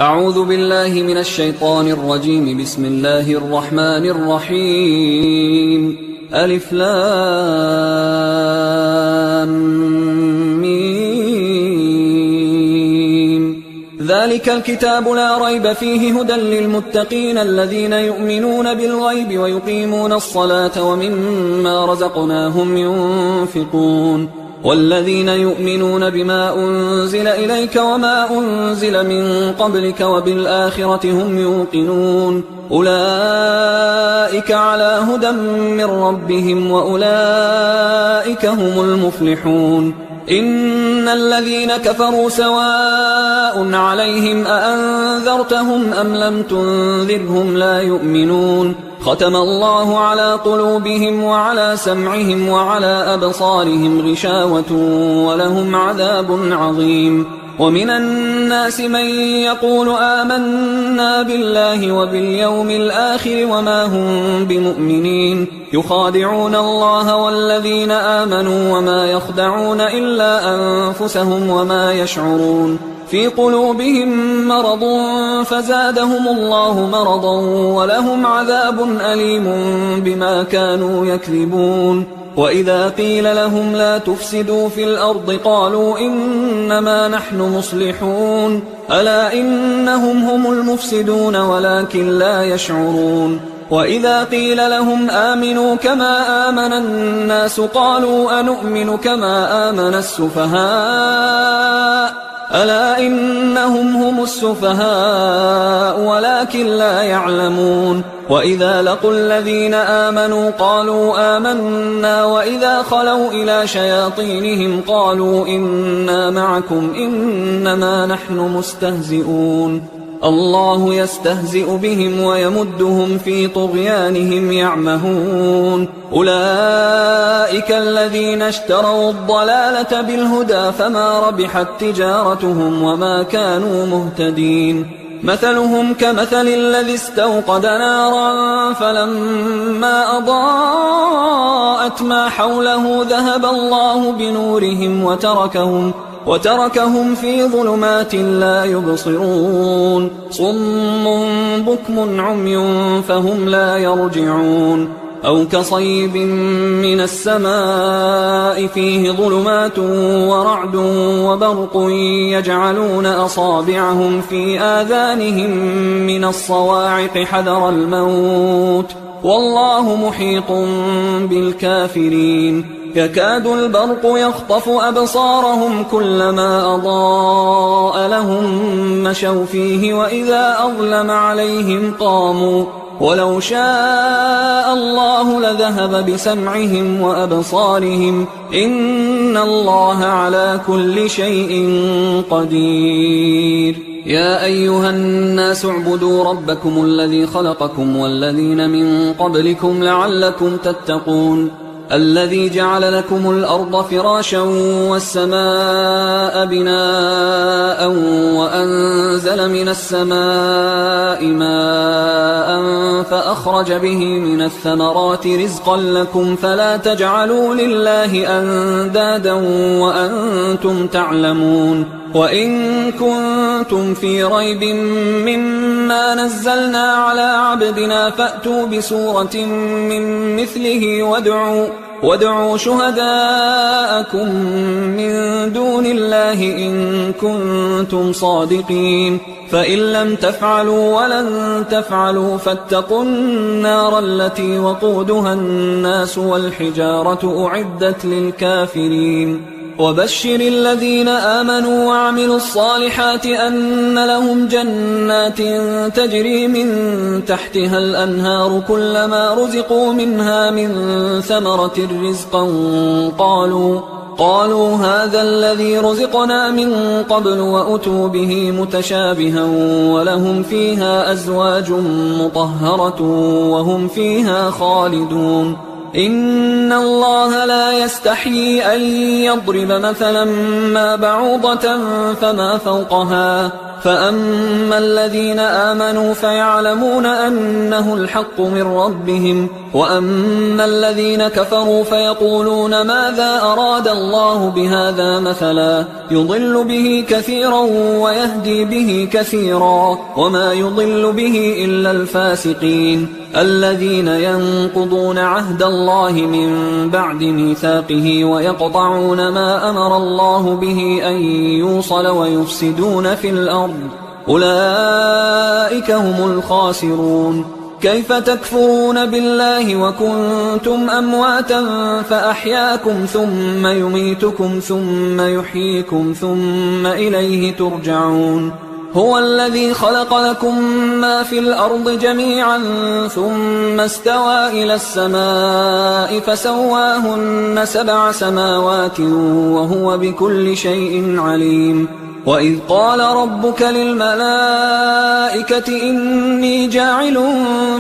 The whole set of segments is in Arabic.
أعوذ بالله من الشيطان الرجيم. بسم الله الرحمن الرحيم. ألف لام ميم. ذلك الكتاب لا ريب فيه هدى للمتقين الذين يؤمنون بالغيب ويقيمون الصلاة ومما رزقناهم ينفقون والذين يؤمنون بما أنزل إليك وما أنزل من قبلك وبالآخرة هم يوقنون أولئك على هدى من ربهم وأولئك هم المفلحون. إن الذين كفروا سواء عليهم أأنذرتهم أم لم تنذرهم لا يؤمنون. ختم الله على قلوبهم وعلى سمعهم وعلى أبصارهم غشاوة ولهم عذاب عظيم. ومن الناس من يقول آمنا بالله وباليوم الآخر وما هم بمؤمنين يخادعون الله والذين آمنوا وما يخدعون إلا أنفسهم وما يشعرون. في قلوبهم مرض فزادهم الله مرضا ولهم عذاب أليم بما كانوا يكذبون. وإذا قيل لهم لا تفسدوا في الأرض قالوا إنما نحن مصلحون ألا إنهم هم المفسدون ولكن لا يشعرون. وإذا قيل لهم آمنوا كما آمن الناس قالوا أنؤمن كما آمن السفهاء ألا إنهم هم السفهاء ولكن لا يعلمون. وإذا لقوا الذين آمنوا قالوا آمنا وإذا خلوا إلى شياطينهم قالوا إنا معكم إنما نحن مستهزئون. الله يستهزئ بهم ويمدهم في طغيانهم يعمهون. أولئك الذين اشتروا الضلالة بالهدى فما ربحت تجارتهم وما كانوا مهتدين. مثلهم كمثل الذي استوقد نارا فلما أضاءت ما حوله ذهب الله بنورهم وتركهم في ظلمات لا يبصرون. صم بكم عمي فهم لا يرجعون. أو كصيب من السماء فيه ظلمات ورعد وبرق يجعلون أصابعهم في آذانهم من الصواعق حذر الموت والله محيط بالكافرين. يكاد البرق يخطف أبصارهم كلما أضاء لهم مشوا فيه وإذا أظلم عليهم قاموا ولو شاء الله لذهب بسمعهم وأبصارهم إن الله على كل شيء قدير. يا أيها الناس اعبدوا ربكم الذي خلقكم والذين من قبلكم لعلكم تتقون الذي جعل لكم الأرض فراشا والسماء بناء وأنزل من السماء ماء فأخرج به من الثمرات رزقا لكم فلا تجعلوا لله أندادا وأنتم تعلمون. وإن كنتم في ريب مما نزلنا على عبدنا فأتوا بسورة من مثله وادعوا شهداءكم من دون الله إن كنتم صادقين. فإن لم تفعلوا ولن تفعلوا فاتقوا النار التي وقودها الناس والحجارة أعدت للكافرين. وبشر الذين آمنوا وعملوا الصالحات أن لهم جنات تجري من تحتها الأنهار كلما رزقوا منها من ثمرة رزقا قالوا هذا الذي رزقنا من قبل وأتوا به متشابها ولهم فيها أزواج مطهرة وهم فيها خالدون. إن الله لا يستحيي أن يضرب مثلا ما بعوضة فما فوقها فأما الذين آمنوا فيعلمون أنه الحق من ربهم، وأما الذين كفروا فيقولون ماذا أراد الله بهذا مثلا يضل به كثيرا ويهدي به كثيرا، وما يضل به إلا الفاسقين الذين ينقضون عهد الله من بعد ميثاقه ويقطعون ما أمر الله به أن يوصل ويفسدون في الأرض، أولئك هم الخاسرون. كيف تكفرون بالله وكنتم أمواتا فأحياكم ثم يميتكم ثم يحييكم ثم إليه ترجعون. هو الذي خلق لكم ما في الأرض جميعا ثم استوى إلى السماء فسواهن 7 سماوات وهو بكل شيء عليم. وإذ قال ربك للملائكة إني جاعل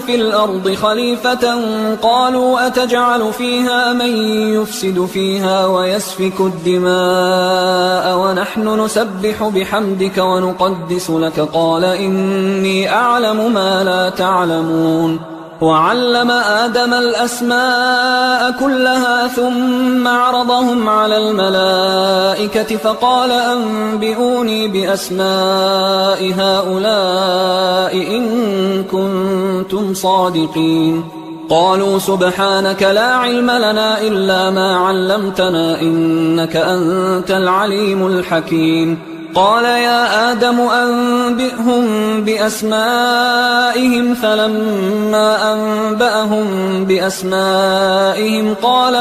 في الأرض خليفة قالوا أتجعل فيها من يفسد فيها ويسفك الدماء ونحن نسبح بحمدك ونقدس لك قال إني أعلم ما لا تعلمون. وعلم آدم الأسماء كلها ثم عرضهم على الملائكة فقال أنبئوني بأسماء هؤلاء إن كنتم صادقين. قالوا سبحانك لا علم لنا إلا ما علمتنا إنك أنت العليم الحكيم. قال يا آدم أنبئهم بأسمائهم فلما أنبأهم بأسمائهم قال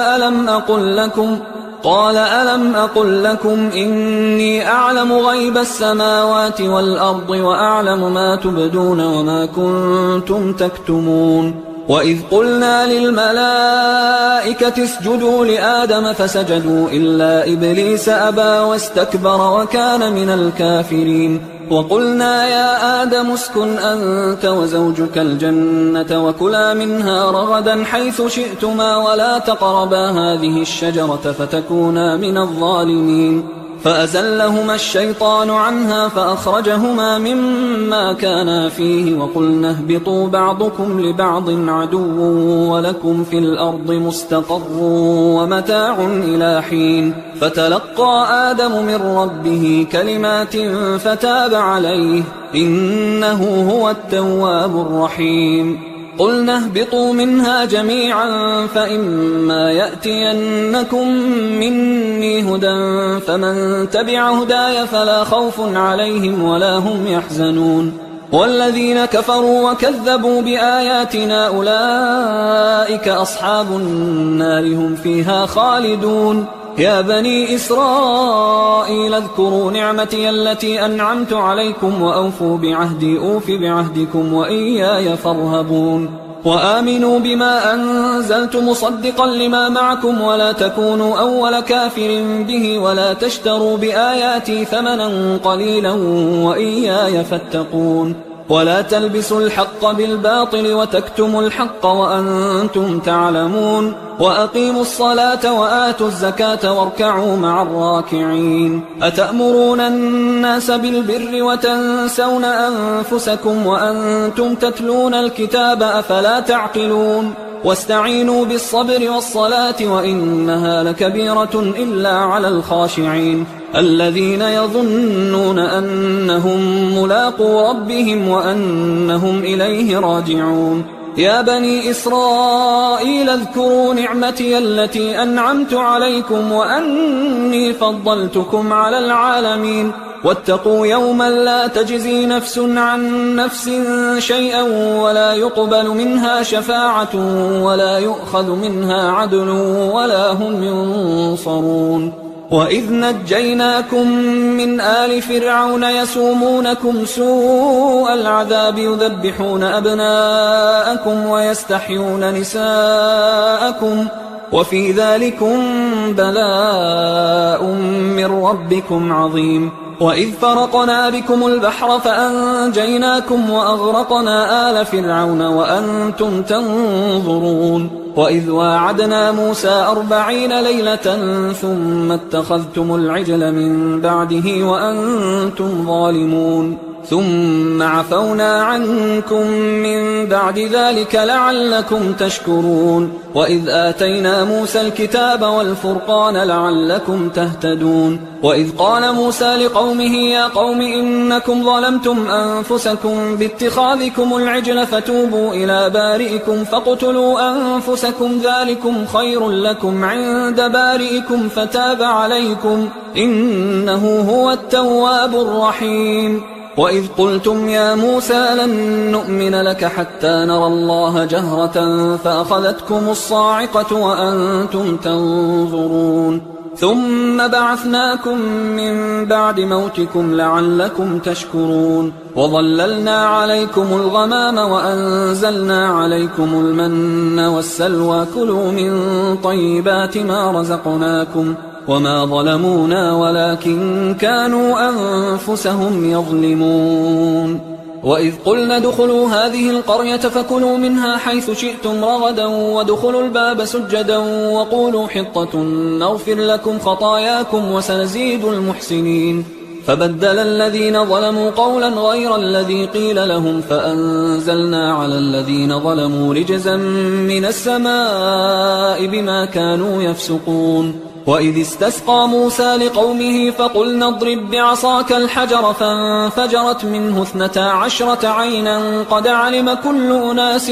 ألم أقل لكم إني أعلم غيب السماوات والأرض وأعلم ما تبدون وما كنتم تكتمون. وإذ قلنا للملائكة اسجدوا لآدم فسجدوا إلا إبليس أبى واستكبر وكان من الكافرين. وقلنا يا آدم اسكن أنت وزوجك الجنة وكلا منها رغدا حيث شئتما ولا تقربا هذه الشجرة فتكونا من الظالمين. فأزلهما الشيطان عنها فأخرجهما مما كانا فيه وقلنا اهبطوا بعضكم لبعض عدو ولكم في الأرض مستقر ومتاع إلى حين. فتلقى آدم من ربه كلمات فتاب عليه إنه هو التواب الرحيم. قلنا اهبطوا منها جميعا فإما يأتينكم مني هدى فمن تبع هداي فلا خوف عليهم ولا هم يحزنون. والذين كفروا وكذبوا بآياتنا أولئك أصحاب النار هم فيها خالدون. يا بني إسرائيل اذكروا نعمتي التي أنعمت عليكم وأوفوا بعهدي أوف بعهدكم وإياي فارهبون. وآمنوا بما أنزلت مصدقا لما معكم ولا تكونوا أول كافر به ولا تشتروا بآياتي ثمنا قليلا وإياي فاتقون. ولا تلبسوا الحق بالباطل وتكتموا الحق وأنتم تعلمون. وأقيموا الصلاة وآتوا الزكاة واركعوا مع الراكعين. أتأمرون الناس بالبر وتنسون أنفسكم وأنتم تتلون الكتاب أفلا تعقلون. واستعينوا بالصبر والصلاة وإنها لكبيرة إلا على الخاشعين الذين يظنون أنهم ملاقو ربهم وأنهم إليه راجعون. يا بني إسرائيل اذكروا نعمتي التي أنعمت عليكم وأني فضلتكم على العالمين. واتقوا يوما لا تجزي نفس عن نفس شيئا ولا يقبل منها شفاعة ولا يؤخذ منها عدل ولا هم ينصرون. وإذ نجيناكم من آل فرعون يسومونكم سوء العذاب يذبحون أبناءكم ويستحيون نساءكم وفي ذلكم بلاء من ربكم عظيم. وإذ فرقنا بكم البحر فأنجيناكم وأغرقنا آل فرعون وأنتم تنظرون. وإذ واعدنا موسى 40 ليلة ثم اتخذتم العجل من بعده وأنتم ظالمون. ثم عفونا عنكم من بعد ذلك لعلكم تشكرون وإذ آتينا موسى الكتاب والفرقان لعلكم تهتدون وإذ قال موسى لقومه يا قوم إنكم ظلمتم أنفسكم باتخاذكم العجل فتوبوا إلى بارئكم فاقتلوا أنفسكم ذلكم خير لكم عند بارئكم فتاب عليكم إنه هو التواب الرحيم وإذ قلتم يا موسى لن نؤمن لك حتى نرى الله جهرة فأخذتكم الصاعقة وأنتم تنظرون ثم بعثناكم من بعد موتكم لعلكم تشكرون وظللنا عليكم الغمام وأنزلنا عليكم المن والسلوى كلوا من طيبات ما رزقناكم وما ظلمونا ولكن كانوا أنفسهم يظلمون وإذ قلنا ادخلوا هذه القرية فكلوا منها حيث شئتم رغدا وادخلوا الباب سجدا وقولوا حطة نغفر لكم خطاياكم وسنزيد المحسنين فبدل الذين ظلموا قولا غير الذي قيل لهم فأنزلنا على الذين ظلموا رجزا من السماء بما كانوا يفسقون وإذ استسقى موسى لقومه فقلنا اضرب بعصاك الحجر فانفجرت منه 12 عينا قد علم كل أناس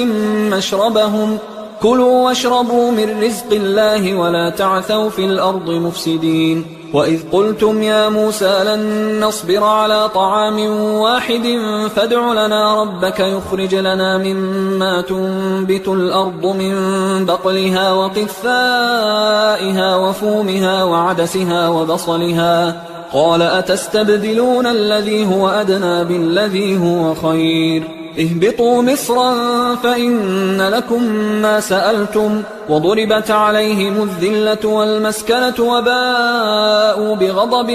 مشربهم كلوا واشربوا من رزق الله ولا تعثوا في الأرض مفسدين وإذ قلتم يا موسى لن نصبر على طعام واحد فادع لنا ربك يخرج لنا مما تنبت الأرض من بقلها وقثائها وفومها وعدسها وبصلها قال أتستبدلون الذي هو أدنى بالذي هو خير اهبطوا مصرا فإن لكم ما سألتم وضربت عليهم الذلة والمسكنة وباءوا بغضب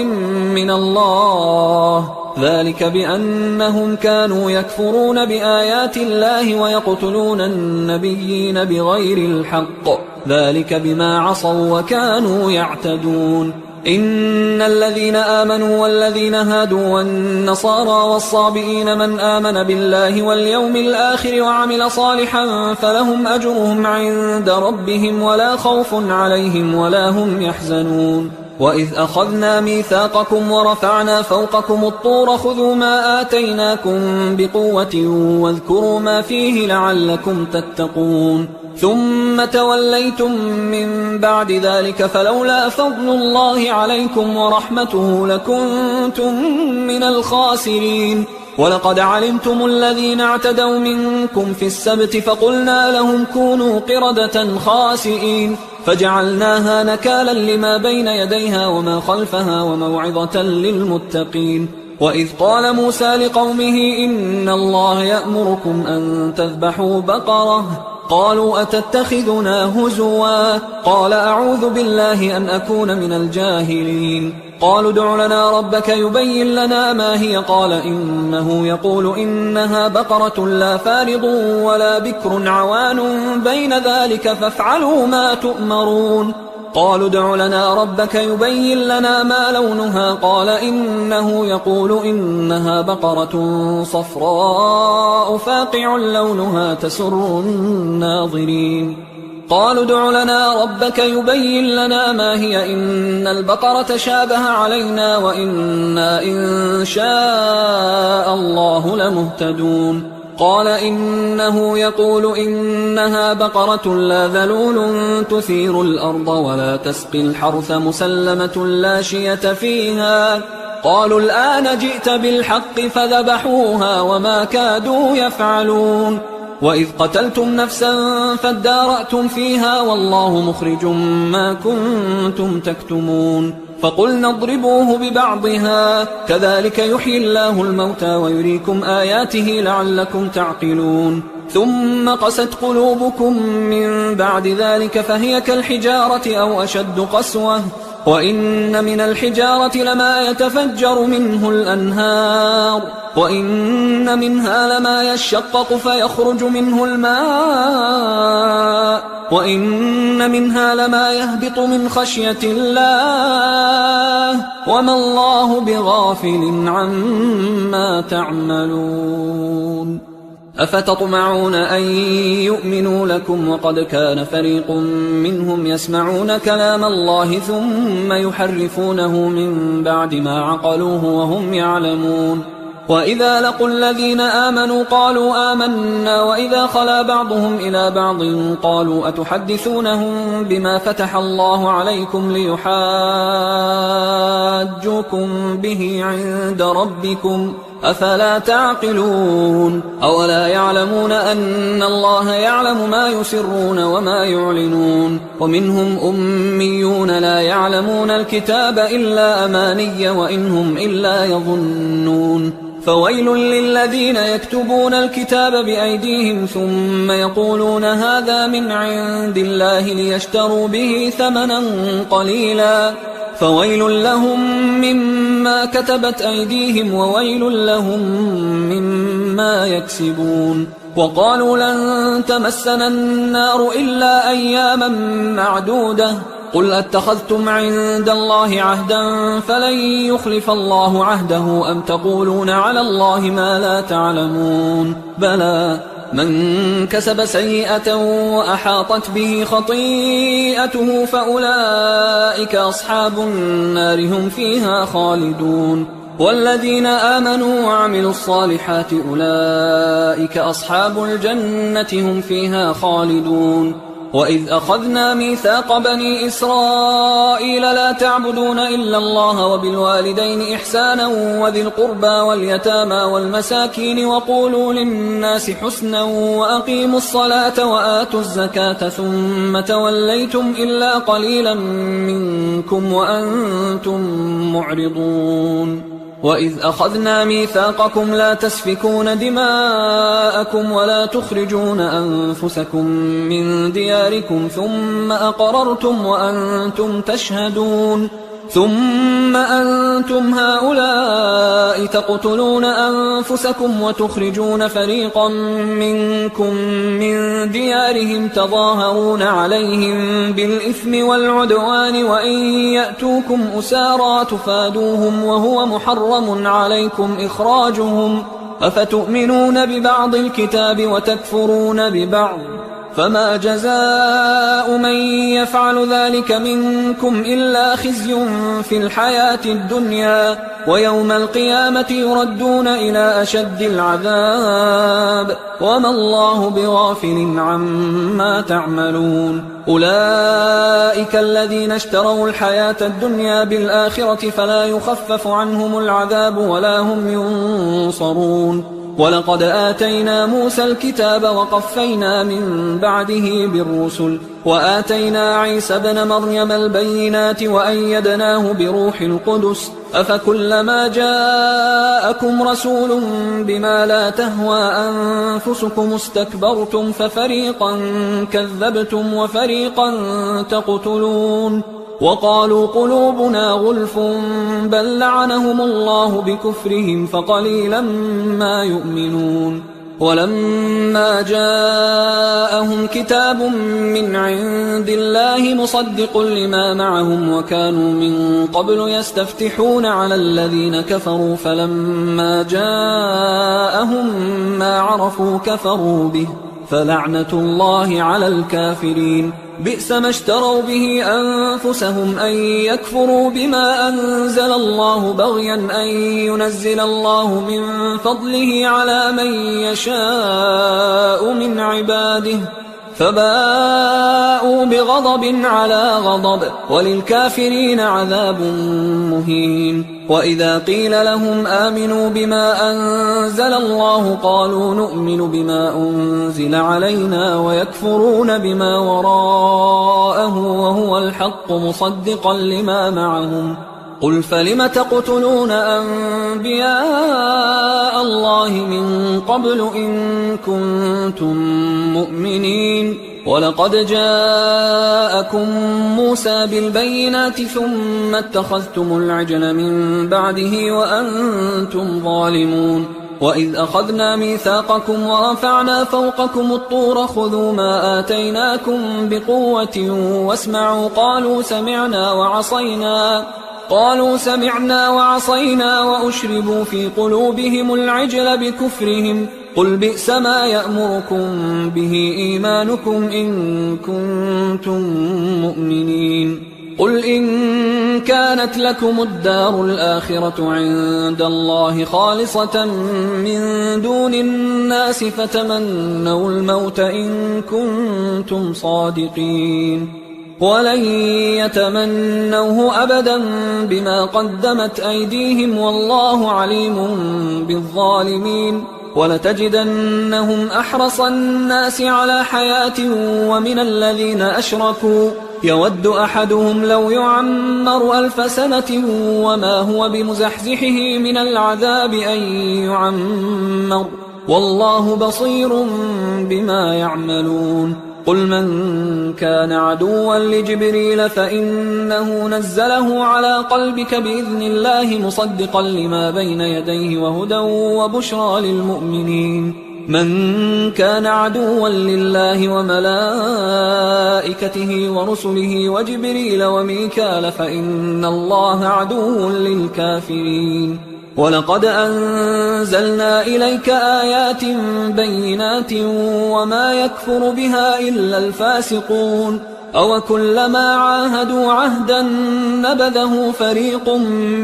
من الله ذلك بأنهم كانوا يكفرون بآيات الله ويقتلون النبيين بغير الحق ذلك بما عصوا وكانوا يعتدون إن الذين آمنوا والذين هادوا والنصارى والصابئين من آمن بالله واليوم الآخر وعمل صالحا فلهم أجرهم عند ربهم ولا خوف عليهم ولا هم يحزنون وإذ أخذنا ميثاقكم ورفعنا فوقكم الطور خذوا ما آتيناكم بقوة واذكروا ما فيه لعلكم تتقون ثم توليتم من بعد ذلك فلولا فضل الله عليكم ورحمته لكنتم من الخاسرين ولقد علمتم الذين اعتدوا منكم في السبت فقلنا لهم كونوا قردة خاسئين فجعلناها نكالا لما بين يديها وما خلفها وموعظة للمتقين وإذ قال موسى لقومه إن الله يأمركم أن تذبحوا بقرة قالوا أتتخذنا هزوا قال أعوذ بالله أن أكون من الجاهلين قالوا ادع لنا ربك يبين لنا ما هي قال إنه يقول إنها بقرة لا فارض ولا بكر عوان بين ذلك فافعلوا ما تؤمرون قالوا ادع لنا ربك يبين لنا ما لونها قال إنه يقول إنها بقرة صفراء فاقع لونها تسر الناظرين قالوا ادع لنا ربك يبين لنا ما هي إن البقرة شابه علينا وإنا إن شاء الله لمهتدون قال إنه يقول إنها بقرة لا ذلول تثير الأرض ولا تسقي الحرث مسلمة لا شية فيها قالوا الآن جئت بالحق فذبحوها وما كادوا يفعلون وإذ قتلتم نفسا فادارأتم فيها والله مخرج ما كنتم تكتمون فقلنا اضربوه ببعضها كذلك يحيي الله الموتى ويريكم آياته لعلكم تعقلون ثم قست قلوبكم من بعد ذلك فهي كالحجارة أو أشد قسوة وإن من الحجارة لما يتفجر منه الأنهار وإن منها لما يشقق فيخرج منه الماء وإن منها لما يهبط من خشية الله وما الله بغافل عما تعملون. أفتطمعون أن يؤمنوا لكم وقد كان فريق منهم يسمعون كلام الله ثم يحرفونه من بعد ما عقلوه وهم يعلمون. وإذا لقوا الذين آمنوا قالوا آمنا وإذا خلا بعضهم إلى بعض قالوا أتحدثونهم بما فتح الله عليكم ليحاجوكم به عند ربكم أفلا تعقلون. أولا يعلمون أن الله يعلم ما يسرون وما يعلنون. ومنهم أميون لا يعلمون الكتاب إلا أماني وإنهم إلا يظنون. فويل للذين يكتبون الكتاب بأيديهم ثم يقولون هذا من عند الله ليشتروا به ثمنا قليلا فويل لهم مما كتبت أيديهم وويل لهم مما يكسبون. وقالوا لن تمسنا النار إلا أياما معدودة قل أتخذتم عند الله عهدا فلن يخلف الله عهده أم تقولون على الله ما لا تعلمون. بلى من كسب سيئة وأحاطت به خطيئته فأولئك أصحاب النار هم فيها خالدون. والذين آمنوا وعملوا الصالحات أولئك أصحاب الجنة هم فيها خالدون. وإذ أخذنا ميثاق بني إسرائيل لا تعبدون إلا الله وبالوالدين إحسانا وذي القربى واليتامى والمساكين وقولوا للناس حسنا وأقيموا الصلاة وآتوا الزكاة ثم توليتم إلا قليلا منكم وأنتم معرضون. وإذ أخذنا ميثاقكم لا تسفكون دماءكم ولا تخرجون أنفسكم من دياركم ثم أقررتم وأنتم تشهدون. ثم أنتم هؤلاء تقتلون أنفسكم وتخرجون فريقا منكم من ديارهم تظاهرون عليهم بالإثم والعدوان وإن يأتوكم أسارى تفادوهم وهو محرم عليكم إخراجهم أفتؤمنون ببعض الكتاب وتكفرون ببعض فما جزاء من يفعل ذلك منكم إلا خزي في الحياة الدنيا ويوم القيامة يردون إلى أشد العذاب وما الله بغافل عما تعملون. أولئك الذين اشتروا الحياة الدنيا بالآخرة فلا يخفف عنهم العذاب ولا هم ينصرون. ولقد آتينا موسى الكتاب وقفينا من بعده بالرسل وآتينا عيسى ابن مريم البينات وأيدناه بروح القدس أفكلما جاءكم رسول بما لا تهوى أنفسكم استكبرتم ففريقا كذبتم وفريقا تقتلون. وقالوا قلوبنا غلف بل لعنهم الله بكفرهم فقليلا ما يؤمنون. ولما جاءهم كتاب من عند الله مصدق لما معهم وكانوا من قبل يستفتحون على الذين كفروا فلما جاءهم ما عرفوا كفروا به فلعنة الله على الكافرين. بئس ما اشتروا به أنفسهم أن يكفروا بما أنزل الله بغيا أن ينزل الله من فضله على من يشاء من عباده فباءوا بغضب على غضب وللكافرين عذاب مهين. وإذا قيل لهم آمنوا بما أنزل الله قالوا نؤمن بما أنزل علينا ويكفرون بما وراءه وهو الحق مصدقا لما معهم قل فلم تقتلون أنبياء الله من قبل إن كنتم مؤمنين. ولقد جاءكم موسى بالبينات ثم اتخذتم العجل من بعده وأنتم ظالمون. وإذ أخذنا ميثاقكم ورفعنا فوقكم الطور خذوا ما آتيناكم بقوة واسمعوا قالوا سمعنا وعصينا وأشربوا في قلوبهم العجل بكفرهم قل بئس ما يأمركم به إيمانكم إن كنتم مؤمنين قل إن كانت لكم الدار الآخرة عند الله خالصة من دون الناس فتمنوا الموت إن كنتم صادقين ولن يتمنوه أبدا بما قدمت أيديهم والله عليم بالظالمين ولتجدنهم أحرص الناس على حياة ومن الذين أشركوا يود أحدهم لو يعمر 1000 سنة وما هو بمزحزحه من العذاب أن يعمر والله بصير بما يعملون قل من كان عدوا لجبريل فإنه نزله على قلبك بإذن الله مصدقا لما بين يديه وهدى وبشرى للمؤمنين من كان عدوا لله وملائكته ورسله وجبريل وميكال فإن الله عدو للكافرين ولقد أنزلنا إليك آيات بينات وما يكفر بها إلا الفاسقون أوكلما عاهدوا عهدا نبذه فريق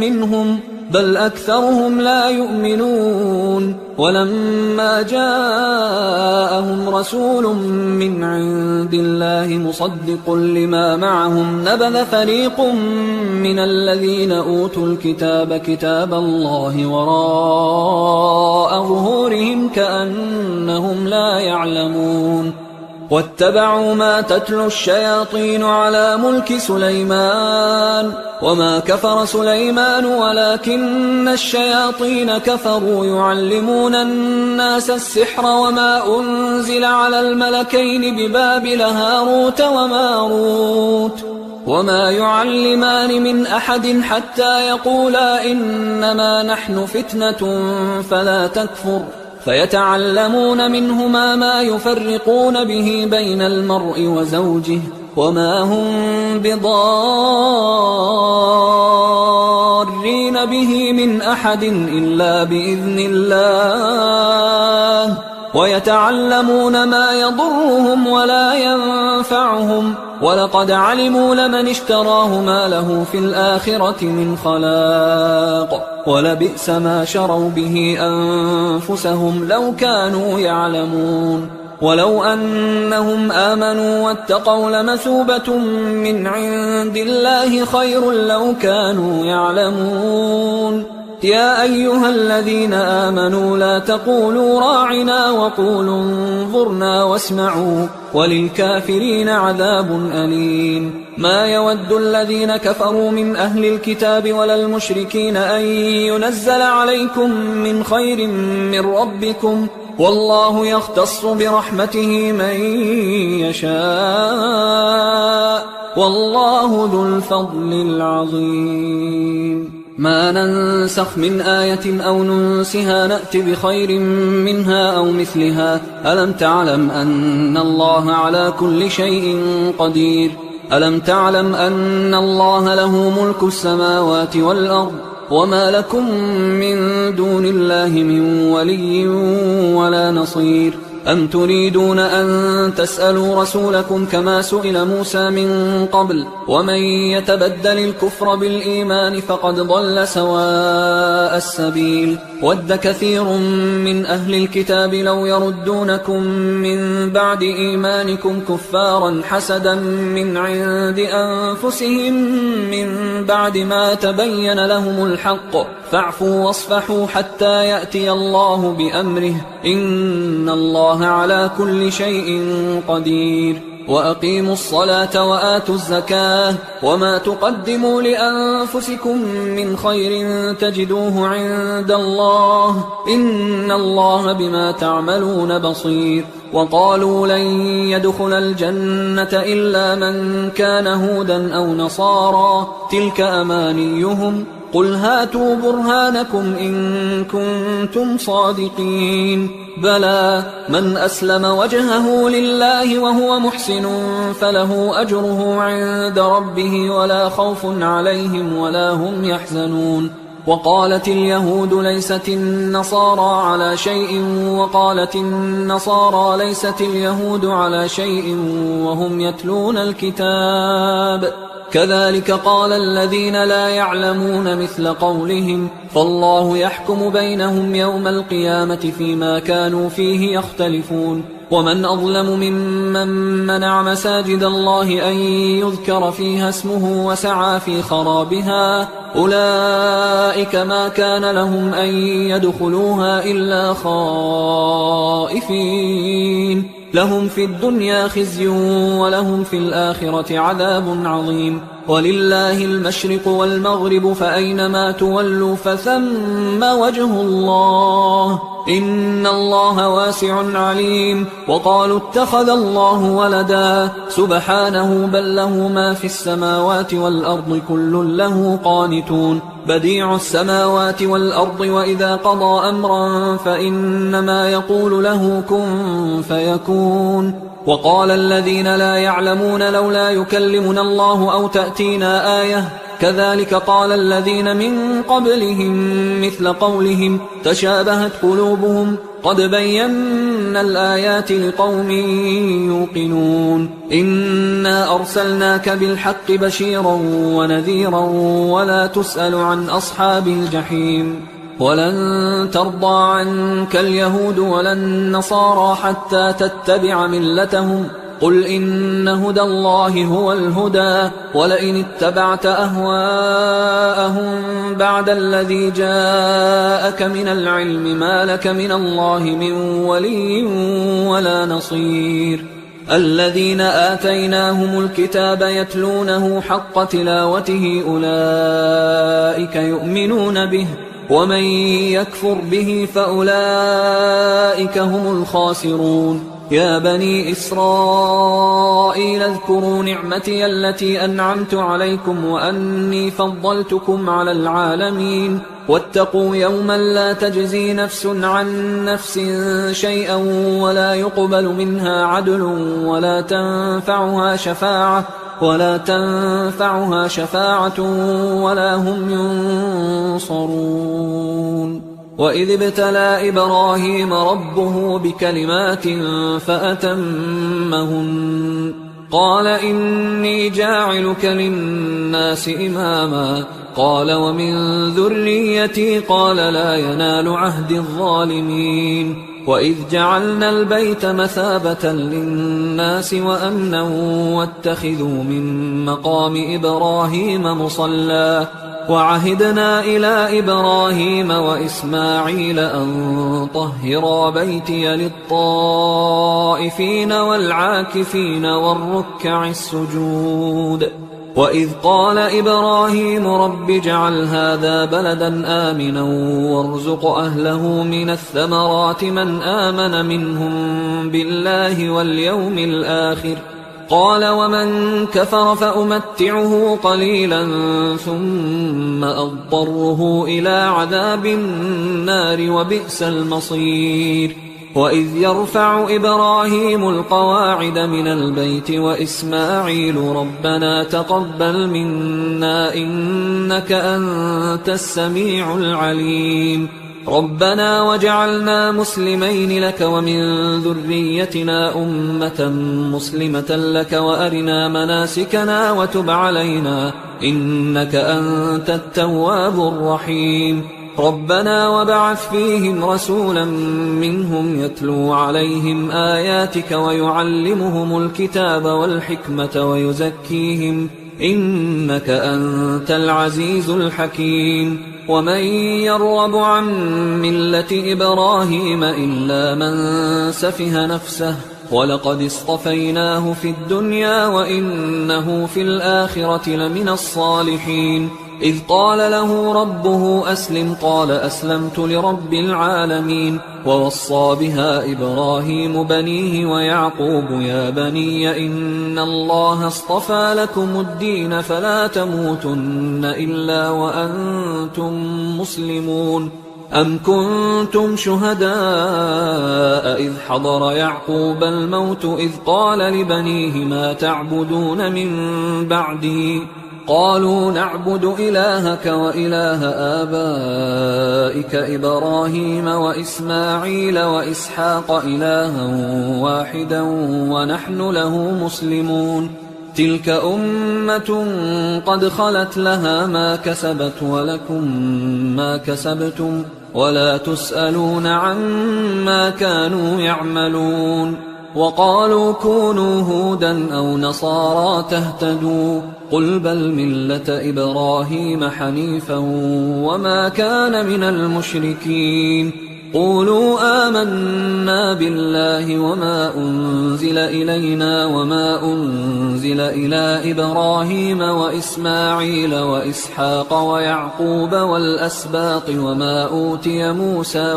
منهم بل أكثرهم لا يؤمنون ولما جاءهم رسول من عند الله مصدق لما معهم نبذ فريق من الذين أوتوا الكتاب كتاب الله وراء ظهورهم كأنهم لا يعلمون واتبعوا ما تتلو الشياطين على ملك سليمان وما كفر سليمان ولكن الشياطين كفروا يعلمون الناس السحر وما أنزل على الملكين ببابل هاروت وماروت وما يعلمان من أحد حتى يقولا إنما نحن فتنة فلا تكفر فيتعلمون منهما ما يفرقون به بين المرء وزوجه وما هم بضارين به من أحد إلا بإذن الله ويتعلمون ما يضرهم ولا ينفعهم ولقد علموا لمن اشتراه ما له في الآخرة من خلاق ولبئس ما شروا به أنفسهم لو كانوا يعلمون ولو أنهم آمنوا واتقوا لمثوبة من عند الله خير لو كانوا يعلمون يا أيها الذين آمنوا لا تقولوا راعنا وقولوا انظرنا واسمعوا وللكافرين عذاب أليم ما يود الذين كفروا من أهل الكتاب ولا المشركين أن ينزل عليكم من خير من ربكم والله يختص برحمته من يشاء والله ذو الفضل العظيم ما ننسخ من آية أو ننسها نأت بخير منها أو مثلها ألم تعلم أن الله على كل شيء قدير ألم تعلم أن الله له ملك السماوات والأرض وما لكم من دون الله من ولي ولا نصير أم تريدون أن تسألوا رسولكم كما سئل موسى من قبل ومن يتبدل الكفر بالإيمان فقد ضل سواء السبيل ود كثير من أهل الكتاب لو يردونكم من بعد إيمانكم كفارا حسدا من عند أنفسهم من بعد ما تبين لهم الحق فاعفوا واصفحوا حتى يأتي الله بأمره إن الله على كل شيء قدير وأقيموا الصلاة وآتوا الزكاة وما تقدموا لأنفسكم من خير تجدوه عند الله إن الله بما تعملون بصير وقالوا لن يدخل الجنة إلا من كان هودا أو نصارى تلك أمانيهم قل هاتوا برهانكم إن كنتم صادقين بلى من أسلم وجهه لله وهو محسن فله أجره عند ربه ولا خوف عليهم ولا هم يحزنون وقالت اليهود ليست النصارى على شيء وقالت النصارى ليست اليهود على شيء وهم يتلون الكتاب كذلك قال الذين لا يعلمون مثل قولهم فالله يحكم بينهم يوم القيامة فيما كانوا فيه يختلفون ومن أظلم ممن منع مساجد الله أن يذكر فيها اسمه وسعى في خرابها أولئك ما كان لهم أن يدخلوها إلا خائفين لهم في الدنيا خزي ولهم في الآخرة عذاب عظيم ولله المشرق والمغرب فأينما تولوا فثم وجه الله إن الله واسع عليم وقالوا اتخذ الله ولدا سبحانه بل له ما في السماوات والأرض كل له قانتون بديع السماوات والأرض وإذا قضى أمرا فإنما يقول له كن فيكون وقال الذين لا يعلمون لولا يكلمنا الله أو تأتينا آية كذلك قال الذين من قبلهم مثل قولهم تشابهت قلوبهم قد بينا الآيات لقوم يوقنون إنا أرسلناك بالحق بشيرا ونذيرا ولا تسأل عن أصحاب الجحيم ولن ترضى عنك اليهود ولا النصارى حتى تتبع ملتهم قل إن هدى الله هو الهدى ولئن اتبعت أهواءهم بعد الذي جاءك من العلم ما لك من الله من ولي ولا نصير الذين آتيناهم الكتاب يتلونه حق تلاوته أولئك يؤمنون به ومن يكفر به فأولئك هم الخاسرون يا بني إسرائيل اذكروا نعمتي التي أنعمت عليكم وأني فضلتكم على العالمين واتقوا يوما لا تجزي نفس عن نفس شيئا ولا يقبل منها عدل ولا تنفعها شفاعة ولا هم ينصرون وإذ ابتلى إبراهيم ربه بكلمات فأتمهن قال إني جاعلك للناس إماما قال ومن ذريتي قال لا ينال عهد الظالمين وإذ جعلنا البيت مثابة للناس وأمنا واتخذوا من مقام إبراهيم مصلى وعهدنا إلى إبراهيم وإسماعيل أن طهرا بيتي للطائفين والعاكفين والركع السجود وإذ قال إبراهيم رب اجعل هذا بلدا آمنا وارزق أهله من الثمرات من آمن منهم بالله واليوم الآخر قال ومن كفر فأمتعه قليلا ثم أضطره إلى عذاب النار وبئس المصير وإذ يرفع إبراهيم القواعد من البيت وإسماعيل ربنا تقبل منا إنك أنت السميع العليم ربنا وجعلنا مسلمين لك ومن ذريتنا أمة مسلمة لك وأرنا مناسكنا وتب علينا إنك أنت التواب الرحيم ربنا وابعث فيهم رسولا منهم يتلو عليهم آياتك ويعلمهم الكتاب والحكمة ويزكيهم إنك أنت العزيز الحكيم ومن يرغب عن ملة إبراهيم إلا من سفه نفسه ولقد اصطفيناه في الدنيا وإنه في الآخرة لمن الصالحين إذ قال له ربه أسلم قال أسلمت لرب العالمين. ووصى بها إبراهيم بنيه ويعقوب يا بني إن الله اصطفى لكم الدين فلا تموتن إلا وأنتم مسلمون. أم كنتم شهداء إذ حضر يعقوب الموت إذ قال لبنيه ما تعبدون من بعدي قالوا نعبد إلهك وإله آبائك إبراهيم وإسماعيل وإسحاق إلها واحدا ونحن له مسلمون. تلك أمة قد خلت لها ما كسبت ولكم ما كسبتم ولا تسألون عما كانوا يعملون. وقالوا كونوا هودا أو نصارى تهتدوا قل بل ملة إبراهيم حنيفا وما كان من المشركين. قولوا آمنا بالله وما أنزل إلينا وما أنزل إلى إبراهيم وإسماعيل وإسحاق ويعقوب والأسباط وما أوتي موسى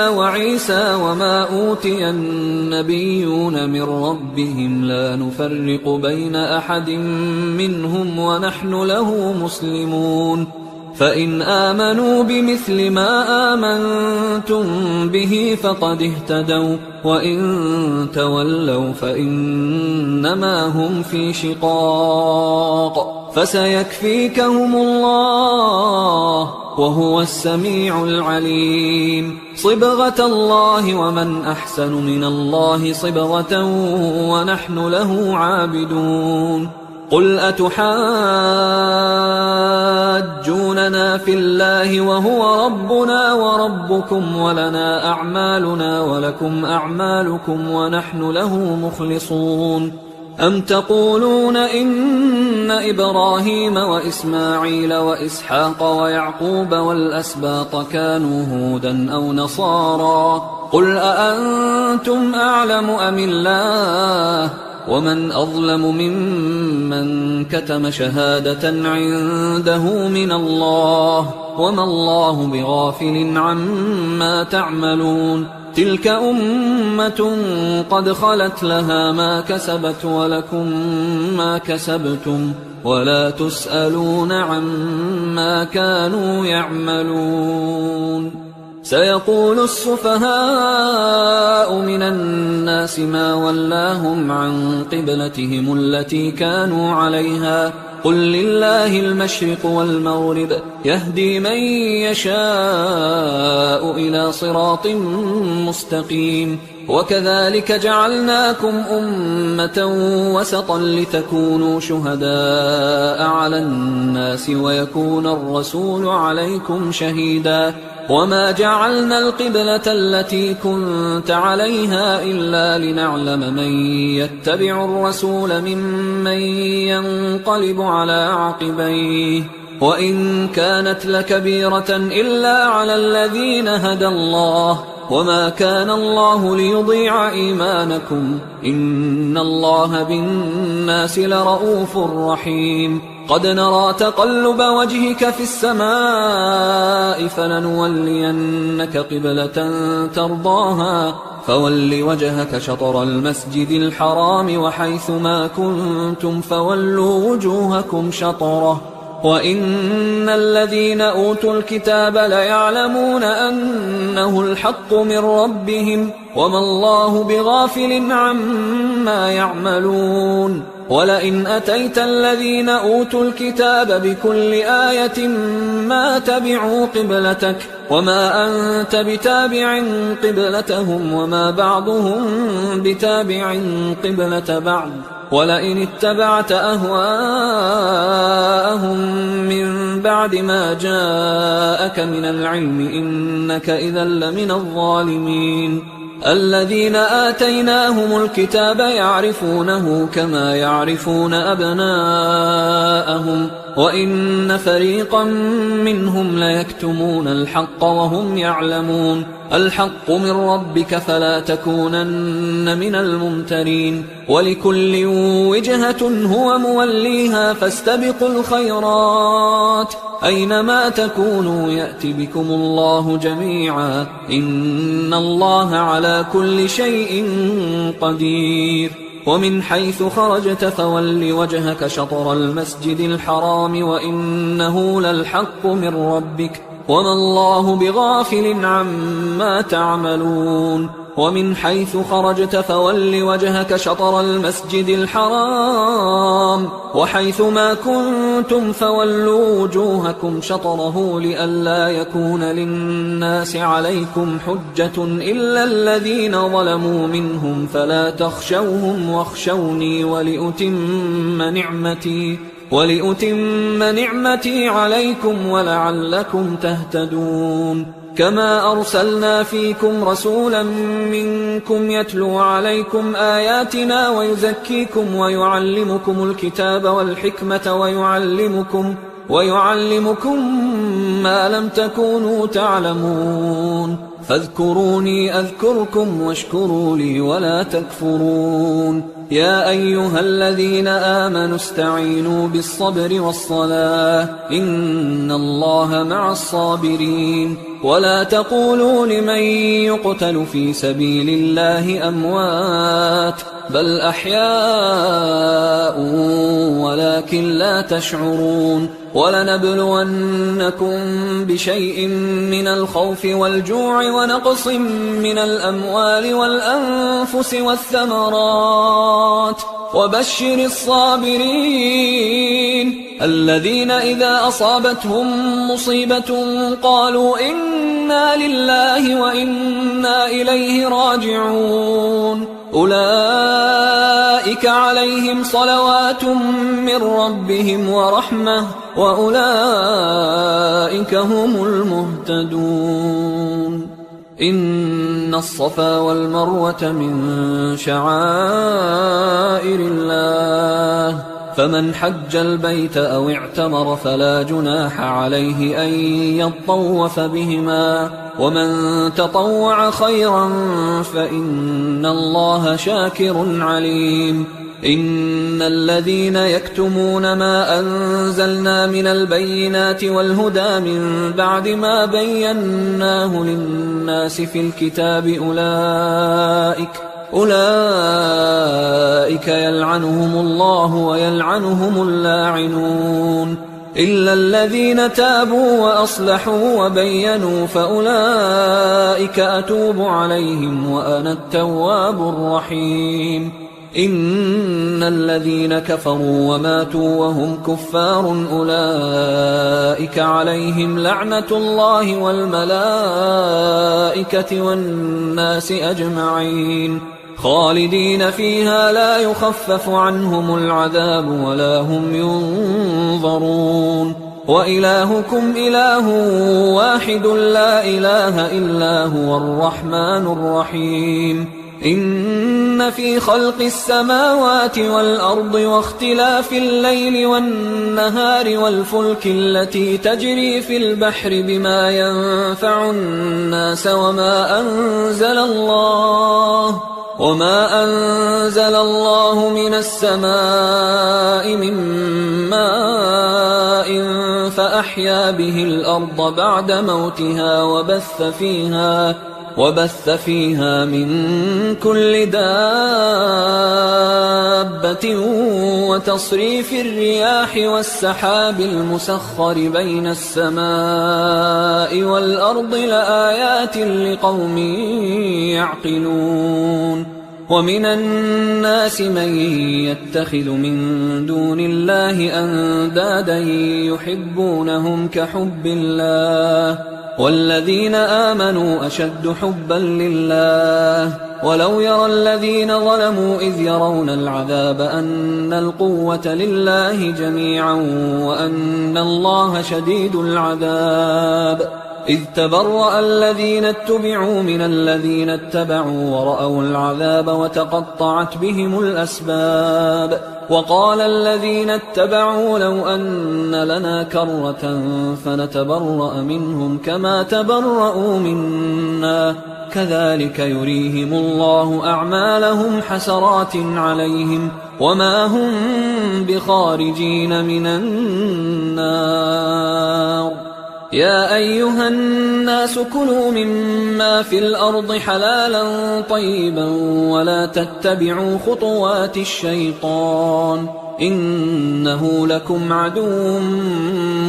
وعيسى وما أوتي النبيون من ربهم لا نفرق بين أحد منهم ونحن له مسلمون. فإن آمنوا بمثل ما آمنتم به فقد اهتدوا وإن تولوا فإنما هم في شقاق فسيكفيكهم الله وهو السميع العليم. صبغة الله ومن أحسن من الله صبغة ونحن له عابدون. قل أتحاجوننا في الله وهو ربنا وربكم ولنا أعمالنا ولكم أعمالكم ونحن له مخلصون. أم تقولون إن إبراهيم وإسماعيل وإسحاق ويعقوب والأسباط كانوا هودا أو نصارى قل أأنتم أعلم أم الله ومن أظلم ممن كتم شهادة عنده من الله وما الله بغافل عما تعملون. تلك أمة قد خلت لها ما كسبت ولكم ما كسبتم ولا تسألون عما كانوا يعملون. سيقول السفهاء من الناس ما ولاهم عن قبلتهم التي كانوا عليها قل لله المشرق والمغرب يهدي من يشاء إلى صراط مستقيم. وكذلك جعلناكم أمة وسطا لتكونوا شهداء على الناس ويكون الرسول عليكم شهيدا. وما جعلنا القبلة التي كنت عليها إلا لنعلم من يتبع الرسول ممن ينقلب على عقبيه وإن كانت لكبيرة إلا على الذين هدى الله وما كان الله ليضيع إيمانكم إن الله بالناس لرؤوف رحيم. قد نرى تقلب وجهك في السماء فلنولينك قبلة ترضاها فول وجهك شطر المسجد الحرام وحيث ما كنتم فولوا وجوهكم شطره وإن الذين أوتوا الكتاب ليعلمون أنه الحق من ربهم وما الله بغافل عما يعملون. ولئن أتيت الذين أوتوا الكتاب بكل آية ما تبعوا قبلتك وما أنت بتابع قبلتهم وما بعضهم بتابع قبلة بعض ولئن اتبعت أهواءهم من بعد ما جاءك من العلم إنك إذا لمن الظالمين. الذين آتيناهم الكتاب يعرفونه كما يعرفون أبناءهم وإن فريقا منهم ليكتمون الحق وهم يعلمون الحق من ربك فلا تكونن من الممترين ولكل وجهة هو موليها فاستبقوا الخيرات أينما تكونوا يأت بكم الله جميعا إن الله على كل شيء قدير ومن حيث خرجت فول وجهك شطر المسجد الحرام وإنه للحق من ربك وما الله بغافل عما تعملون ومن حيث خرجت فول وجهك شطر المسجد الحرام وحيث ما كنتم فولوا وجوهكم شطره لئلا يكون للناس عليكم حجة إلا الذين ظلموا منهم فلا تخشوهم واخشوني ولأتم نعمتي عليكم ولعلكم تهتدون كما أرسلنا فيكم رسولا منكم يتلو عليكم آياتنا ويزكيكم ويعلمكم الكتاب والحكمة ويعلمكم ما لم تكونوا تعلمون فاذكروني أذكركم واشكروا لي ولا تكفرون يا أيها الذين آمنوا استعينوا بالصبر والصلاة إن الله مع الصابرين ولا تقولوا لمن يقتل في سبيل الله أموات بل أحياء ولكن لا تشعرون ولنبلونكم بشيء من الخوف والجوع ونقص من الأموال والأنفس والثمرات وبشر الصابرين الذين إذا أصابتهم مصيبة قالوا إنا لله وإنا إليه راجعون أولئك عليهم صلوات من ربهم ورحمة وأولئك هم المهتدون إن الصفا والمروة من شعائر الله فمن حج البيت أو اعتمر فلا جناح عليه أن يطوف بهما ومن تطوع خيرا فإن الله شاكر عليم إن الذين يكتمون ما أنزلنا من البينات والهدى من بعد ما بيناه للناس في الكتاب أولئك يلعنهم الله ويلعنهم اللاعنون إلا الذين تابوا وأصلحوا وبينوا فأولئك أتوب عليهم وأنا التواب الرحيم إن الذين كفروا وماتوا وهم كفار أولئك عليهم لعنة الله والملائكة والناس أجمعين خالدين فيها لا يخفف عنهم العذاب ولا هم ينظرون وإلهكم إله واحد لا إله إلا هو الرحمن الرحيم إن في خلق السماوات والأرض واختلاف الليل والنهار والفلك التي تجري في البحر بما ينفع الناس وما أنزل الله من السماء من ماء فأحيا به الأرض بعد موتها وبث فيها من كل دابة وتصريف الرياح والسحاب المسخر بين السماء والأرض لآيات لقوم يعقلون ومن الناس من يتخذ من دون الله أندادا يحبونهم كحب الله والذين آمنوا أشد حبا لله ولو يرى الذين ظلموا إذ يرون العذاب أن القوة لله جميعا وأن الله شديد العذاب إذ تبرأ الذين اتبعوا من الذين اتبعوا ورأوا العذاب وتقطعت بهم الأسباب وقال الذين اتبعوا لو أن لنا كرة فنتبرأ منهم كما تبرأوا منا كذلك يريهم الله أعمالهم حسرات عليهم وما هم بخارجين من النار. يا أيها الناس كلوا مما في الأرض حلالا طيبا ولا تتبعوا خطوات الشيطان إنه لكم عدو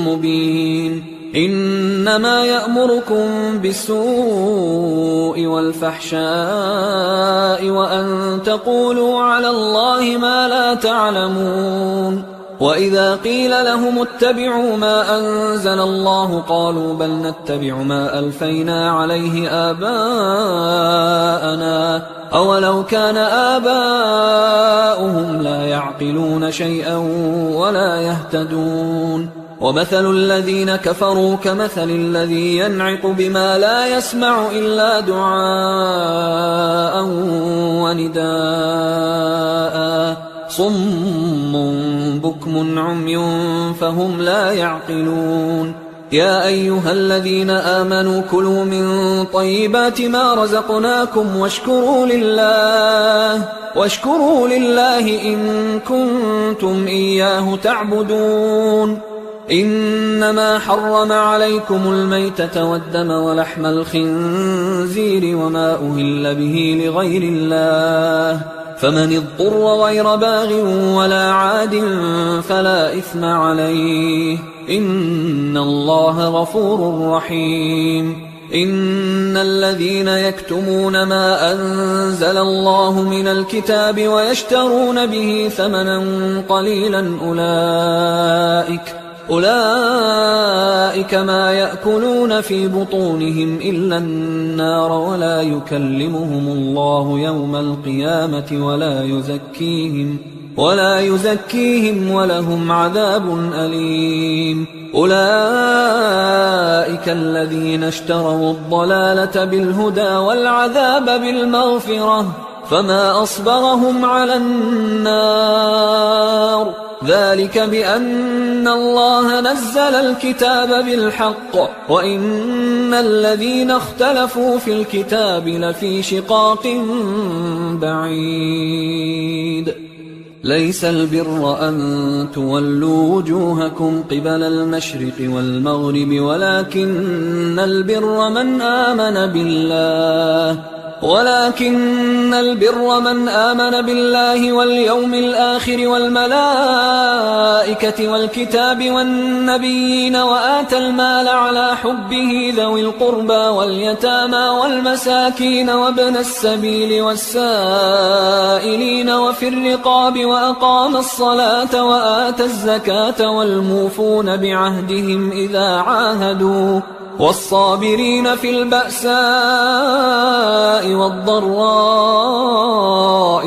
مبين. إنما يأمركم بالسوء والفحشاء وأن تقولوا على الله ما لا تعلمون. وإذا قيل لهم اتبعوا ما أنزل الله قالوا بل نتبع ما ألفينا عليه آباءنا أولو كان آباؤهم لا يعقلون شيئا ولا يهتدون. ومثل الذين كفروا كمثل الذي ينعق بما لا يسمع إلا دعاء ونداء صم بكم عمي فهم لا يعقلون. يا أيها الذين آمنوا كلوا من طيبات ما رزقناكم واشكروا لله إن كنتم إياه تعبدون. إنما حرم عليكم الميتة والدم ولحم الخنزير وما أهل به لغير الله فمن اضطر غير باغ ولا عاد فلا إثم عليه إن الله غفور رحيم. إن الذين يكتمون ما أنزل الله من الكتاب ويشترون به ثمنا قليلا أولئك ما يأكلون في بطونهم إلا النار ولا يكلمهم الله يوم القيامة ولا يزكيهم ولهم عذاب أليم. أولئك الذين اشتروا الضلالة بالهدى والعذاب بالمغفرة فما أصبرهم على النار ذلك بأن الله نزل الكتاب بالحق وإن الذين اختلفوا في الكتاب لفي شقاق بعيد. ليس البر أن تولوا وجوهكم قبل المشرق والمغرب ولكن البر من آمن بالله واليوم الآخر والملائكة والكتاب والنبيين وآتى المال على حبه ذوي القربى واليتامى والمساكين وابن السبيل والسائلين وفي الرقاب وأقام الصلاة وآتى الزكاة والموفون بعهدهم إذا عاهدوا والصابرين في البأساء والضراء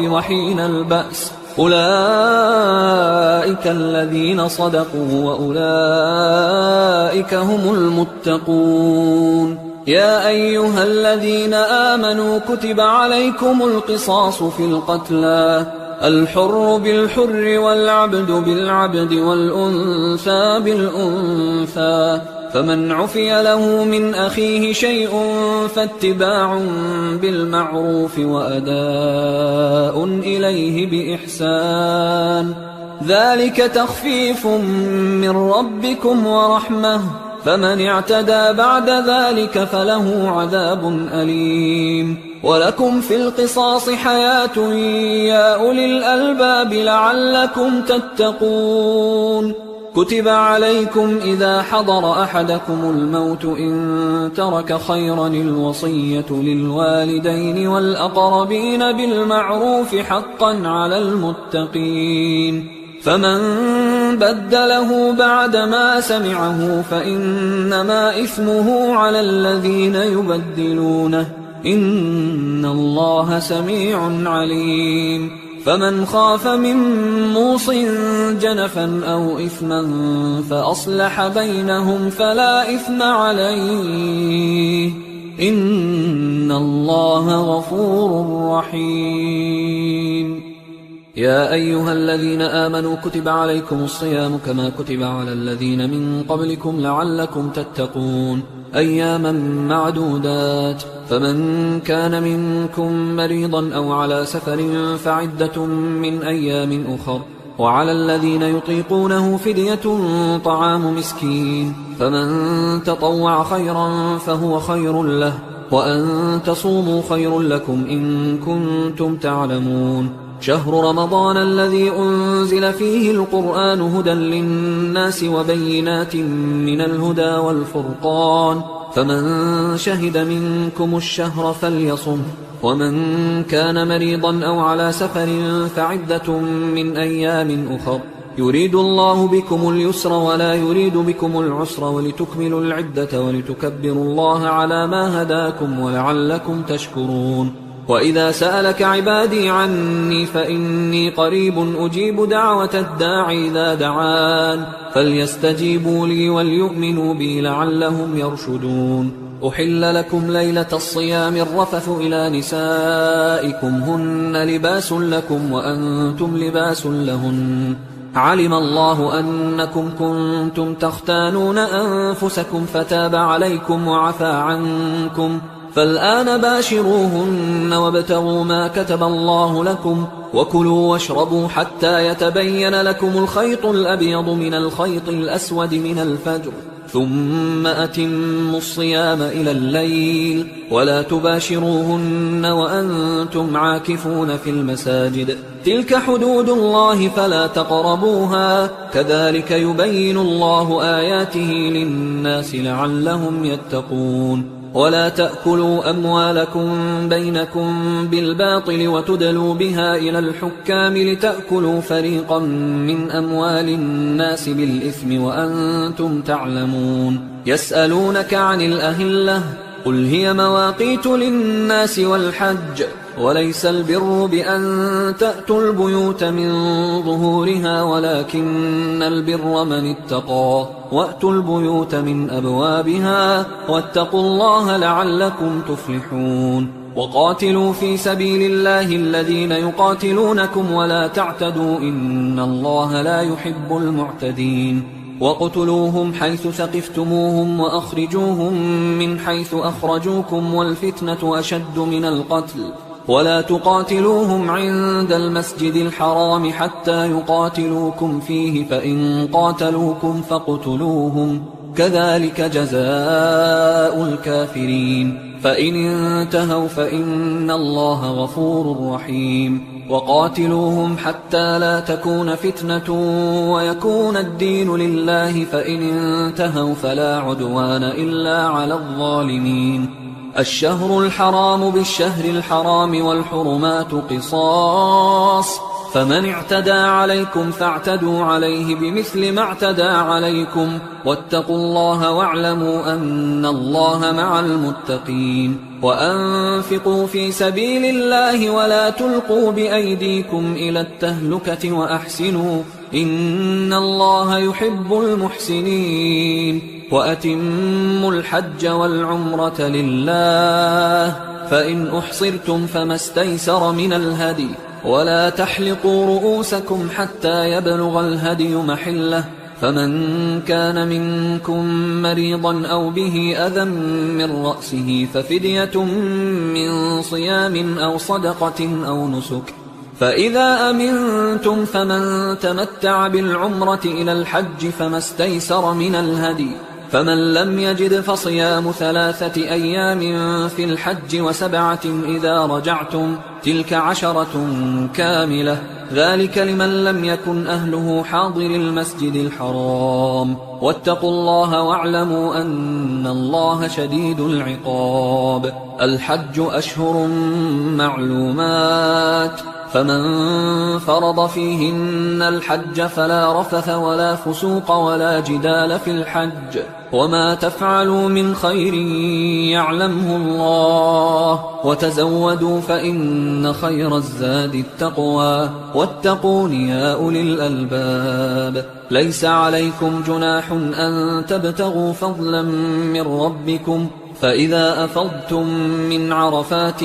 وحين البأس أولئك الذين صدقوا وأولئك هم المتقون. يا أيها الذين آمنوا كتب عليكم القصاص في القتلى الحر بالحر والعبد بالعبد والأنثى بالأنثى فمن عفي له من أخيه شيء فاتباع بالمعروف وأداء إليه بإحسان ذلك تخفيف من ربكم ورحمة فمن اعتدى بعد ذلك فله عذاب أليم. ولكم في القصاص حياة يا أولي الألباب لعلكم تتقون. كتب عليكم إذا حضر أحدكم الموت إن ترك خيرا الوصية للوالدين والأقربين بالمعروف حقا على المتقين فمن بدله بعدما سمعه فإنما إثمه على الذين يبدلونه إن الله سميع عليم. فمن خاف من موص جنفا أو إثما فأصلح بينهم فلا إثم عليه إن الله غفور رحيم. يا أيها الذين آمنوا كتب عليكم الصيام كما كتب على الذين من قبلكم لعلكم تتقون أياما معدودات، فمن كان منكم مريضا أو على سفر فعدة من أيام أخر، وعلى الذين يطيقونه فدية طعام مسكين، فمن تطوع خيرا فهو خير له، وأن تصوموا خير لكم إن كنتم تعلمون. شهر رمضان الذي أنزل فيه القرآن هدى للناس وبينات من الهدى والفرقان، فمن شهد منكم الشهر فليصم، ومن كان مريضا أو على سفر فعدة من أيام أخر، يريد الله بكم اليسر ولا يريد بكم العسر ولتكملوا العدة ولتكبروا الله على ما هداكم ولعلكم تشكرون. وإذا سألك عبادي عني فإني قريب أجيب دعوة الداعي إذا دعان، فليستجيبوا لي وليؤمنوا بي لعلهم يرشدون. أحل لكم ليلة الصيام الرفث إلى نسائكم هن لباس لكم وأنتم لباس لهن، علم الله أنكم كنتم تختانون أنفسكم فتاب عليكم وعفى عنكم، فالآن باشروهن وابتغوا ما كتب الله لكم، وكلوا واشربوا حتى يتبين لكم الخيط الأبيض من الخيط الأسود من الفجر، ثم أتموا الصيام إلى الليل، ولا تباشروهن وأنتم عاكفون في المساجد، تلك حدود الله فلا تقربوها، كذلك يبين الله آياته للناس لعلهم يتقون. ولا تأكلوا أموالكم بينكم بالباطل وتدلوا بها إلى الحكام لتأكلوا فريقا من أموال الناس بالإثم وأنتم تعلمون. يسألونك عن الأهلة قل هي مواقيت للناس والحج، وليس البر بأن تأتوا البيوت من ظهورها ولكن البر من اتقى، وأتوا البيوت من أبوابها واتقوا الله لعلكم تفلحون. وقاتلوا في سبيل الله الذين يقاتلونكم ولا تعتدوا إن الله لا يحب المعتدين. وقتلوهم حيث ثقفتموهم وأخرجوهم من حيث أخرجوكم والفتنة أشد من القتل، ولا تقاتلوهم عند المسجد الحرام حتى يقاتلوكم فيه، فإن قاتلوكم فاقتلوهم، كذلك جزاء الكافرين، فإن انتهوا فإن الله غفور رحيم. وقاتلوهم حتى لا تكون فتنة ويكون الدين لله، فإن انتهوا فلا عدوان إلا على الظالمين. الشهر الحرام بالشهر الحرام والحرمات قصاص، فمن اعتدى عليكم فاعتدوا عليه بمثل ما اعتدى عليكم، واتقوا الله واعلموا أن الله مع المتقين. وأنفقوا في سبيل الله ولا تلقوا بأيديكم إلى التهلكة وأحسنوا إن الله يحب المحسنين. وأتموا الحج والعمرة لله، فإن أحصرتم فما استيسر من الهدي، ولا تحلقوا رؤوسكم حتى يبلغ الهدي محله، فمن كان منكم مريضا أو به أذى من رأسه ففدية من صيام أو صدقة أو نسك، فإذا أمنتم فمن تمتع بالعمرة إلى الحج فما استيسر من الهدي، فمن لم يجد فصيام 3 أيام في الحج و7 إذا رجعتم، تلك 10 كاملة، ذلك لمن لم يكن أهله حاضر المسجد الحرام. واتقوا الله واعلموا أن الله شديد العقاب. الحج أشهر معلومات، فمن فرض فيهن الحج فلا رفث ولا فسوق ولا جدال في الحج، وما تفعلوا من خير يعلمه الله الله وتزودوا فإن خير الزاد التقوى واتقون يا أولي الألباب. ليس عليكم جناح أن تبتغوا فضلا من ربكم، فإذا أفضتم من عرفات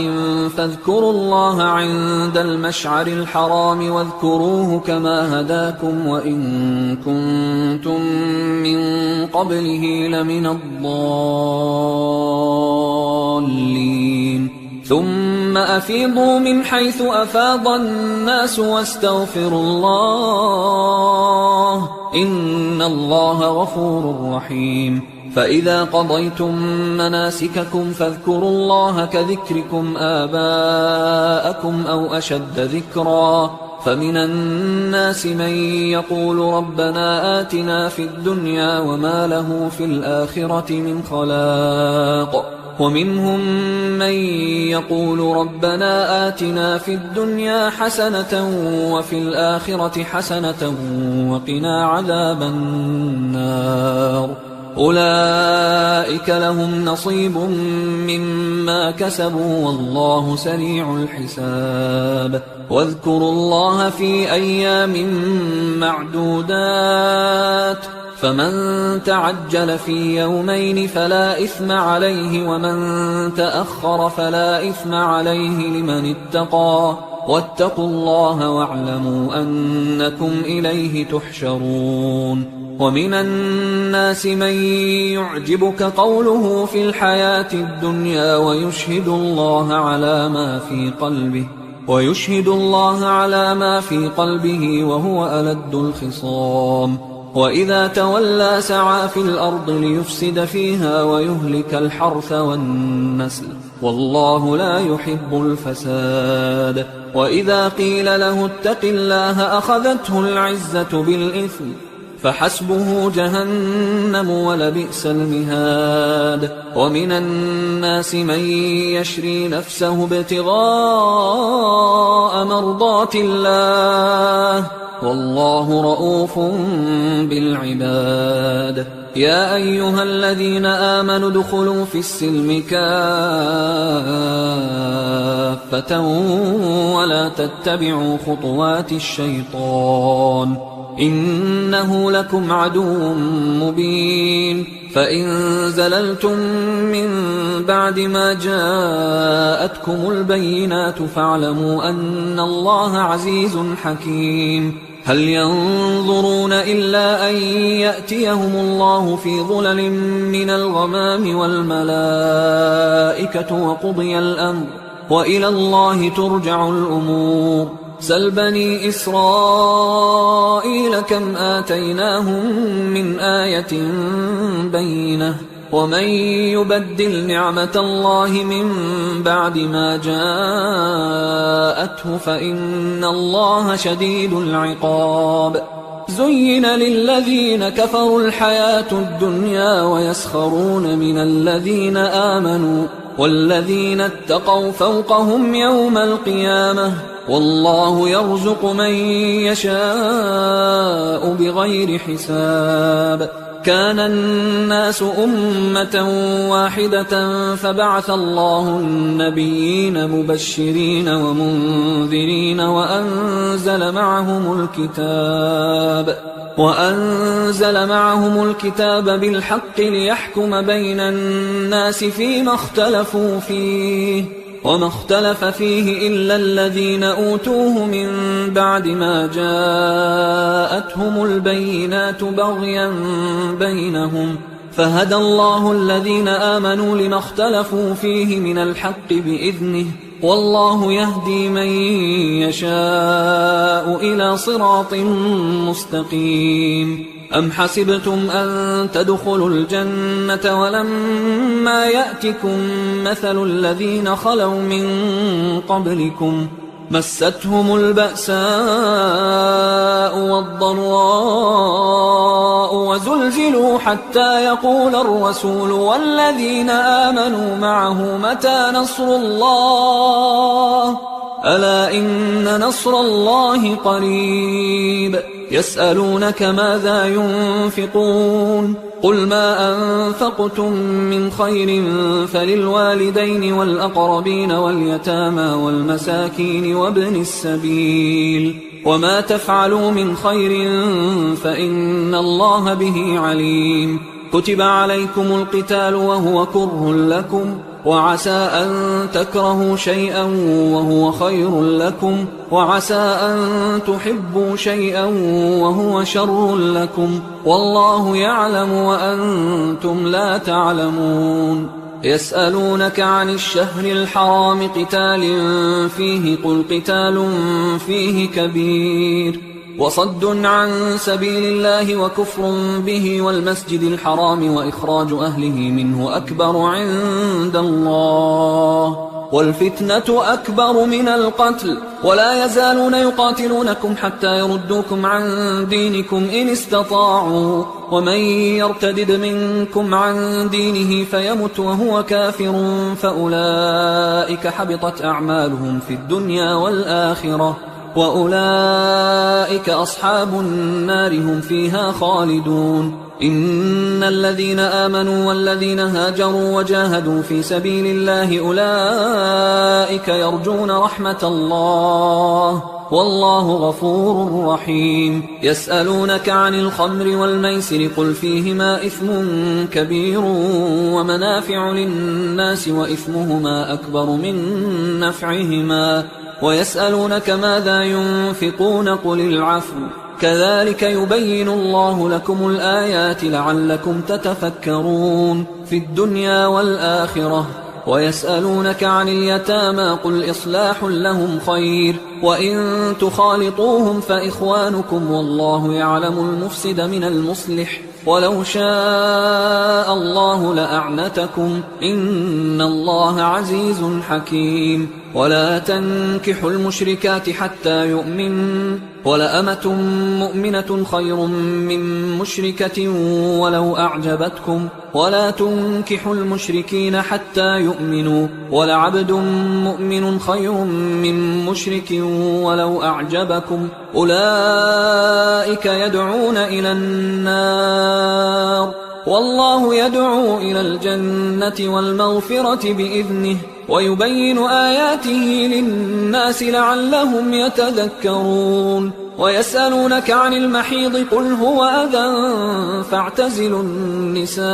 فاذكروا الله عند المشعر الحرام واذكروه كما هداكم وإن كنتم من قبله لمن الضالين. ثم أفيضوا من حيث أفاض الناس واستغفروا الله إن الله غفور رحيم. فإذا قضيتم مناسككم فاذكروا الله كذكركم آباءكم أو أشد ذكرا. فمن الناس من يقول ربنا آتنا في الدنيا وما له في الآخرة من خلاق، ومنهم من يقول ربنا آتنا في الدنيا حسنة وفي الآخرة حسنة وقنا عذاب النار. أولئك لهم نصيب مما كسبوا والله سريع الحساب. واذكروا الله في أيام معدودات، فمن تعجل في يومين فلا إثم عليه ومن تأخر فلا إثم عليه لمن اتقى. واتقوا الله واعلموا أنكم إليه تحشرون. ومن الناس من يعجبك قوله في الحياة الدنيا ويشهد الله على ما في قلبه وهو ألد الخصام. وإذا تولى سعى في الأرض ليفسد فيها ويهلك الحرث والنسل والله لا يحب الفساد. وإذا قيل له اتق الله أخذته العزة بالإثم فحسبه جهنم ولبئس المهاد. ومن الناس من يشري نفسه ابتغاء مرضات الله والله رؤوف بالعباد. يا أيها الذين آمنوا ادخلوا في السلم كافة ولا تتبعوا خطوات الشيطان إنه لكم عدو مبين. فإن زللتم من بعد ما جاءتكم البينات فاعلموا أن الله عزيز حكيم. هل ينظرون إلا أن يأتيهم الله في ظلل من الغمام والملائكة وقضي الأمر وإلى الله ترجع الأمور. سل بني إسرائيل كم آتيناهم من آية بينة ومن يبدل نعمة الله من بعد ما جاءته فإن الله شديد العقاب. زين للذين كفروا الحياة الدنيا ويسخرون من الذين آمنوا والذين اتقوا فوقهم يوم القيامة والله يرزق من يشاء بغير حساب. كان الناس أمة واحدة فبعث الله النبيين مبشرين ومنذرين وأنزل معهم الكتاب بالحق ليحكم بين الناس فيما اختلفوا فيه وما اختلف فيه إلا الذين أوتوه من بعد ما جاءتهم البينات بغيا بينهم فهدى الله الذين آمنوا لما اختلفوا فيه من الحق بإذنه والله يهدي من يشاء إلى صراط مستقيم. أم حسبتم أن تدخلوا الجنة ولما يأتكم مثل الذين خلوا من قبلكم مستهم البأساء والضراء وزلزلوا حتى يقول الرسول والذين آمنوا معه متى نصر الله ألا إن نصر الله قريب يسألونك ماذا ينفقون قل ما أنفقتم من خير فللوالدين والأقربين واليتامى والمساكين وابن السبيل وما تفعلوا من خير فإن الله به عليم كتب عليكم القتال وهو كره لكم وعسى أن تكرهوا شيئا وهو خير لكم وعسى أن تحبوا شيئا وهو شر لكم والله يعلم وأنتم لا تعلمون يسألونك عن الشهر الحرام قتال فيه قل قتال فيه كبير وصد عن سبيل الله وكفر به والمسجد الحرام وإخراج أهله منه أكبر عند الله والفتنة أكبر من القتل ولا يزالون يقاتلونكم حتى يردوكم عن دينكم إن استطاعوا ومن يرتدد منكم عن دينه فيمت وهو كافر فأولئك حبطت أعمالهم في الدنيا والآخرة وأولئك أصحاب النار هم فيها خالدون إن الذين آمنوا والذين هاجروا وجاهدوا في سبيل الله أولئك يرجون رحمة الله والله غفور رحيم يسألونك عن الخمر والميسر قل فيهما إثم كبير ومنافع للناس وإثمهما أكبر من نفعهما ويسألونك ماذا ينفقون قل العفو كذلك يبين الله لكم الآيات لعلكم تتفكرون في الدنيا والآخرة ويسألونك عن اليتامى قل إصلاح لهم خير وإن تخالطوهم فإخوانكم والله يعلم المفسد من المصلح ولو شاء الله لأعنتكم إن الله عزيز حكيم ولا تنكحوا المشركات حتى يؤمنوا ولأمة مؤمنة خير من مشركة ولو أعجبتكم ولا تنكحوا المشركين حتى يؤمنوا ولعبد مؤمن خير من مشرك ولو أعجبكم أولئك يدعون إلى النار والله يدعو إلى الجنة والمغفرة بإذنه ويبين آياته للناس لعلهم يتذكرون ويسألونك عن المحيض قل هو أذى فاعتزلوا النساء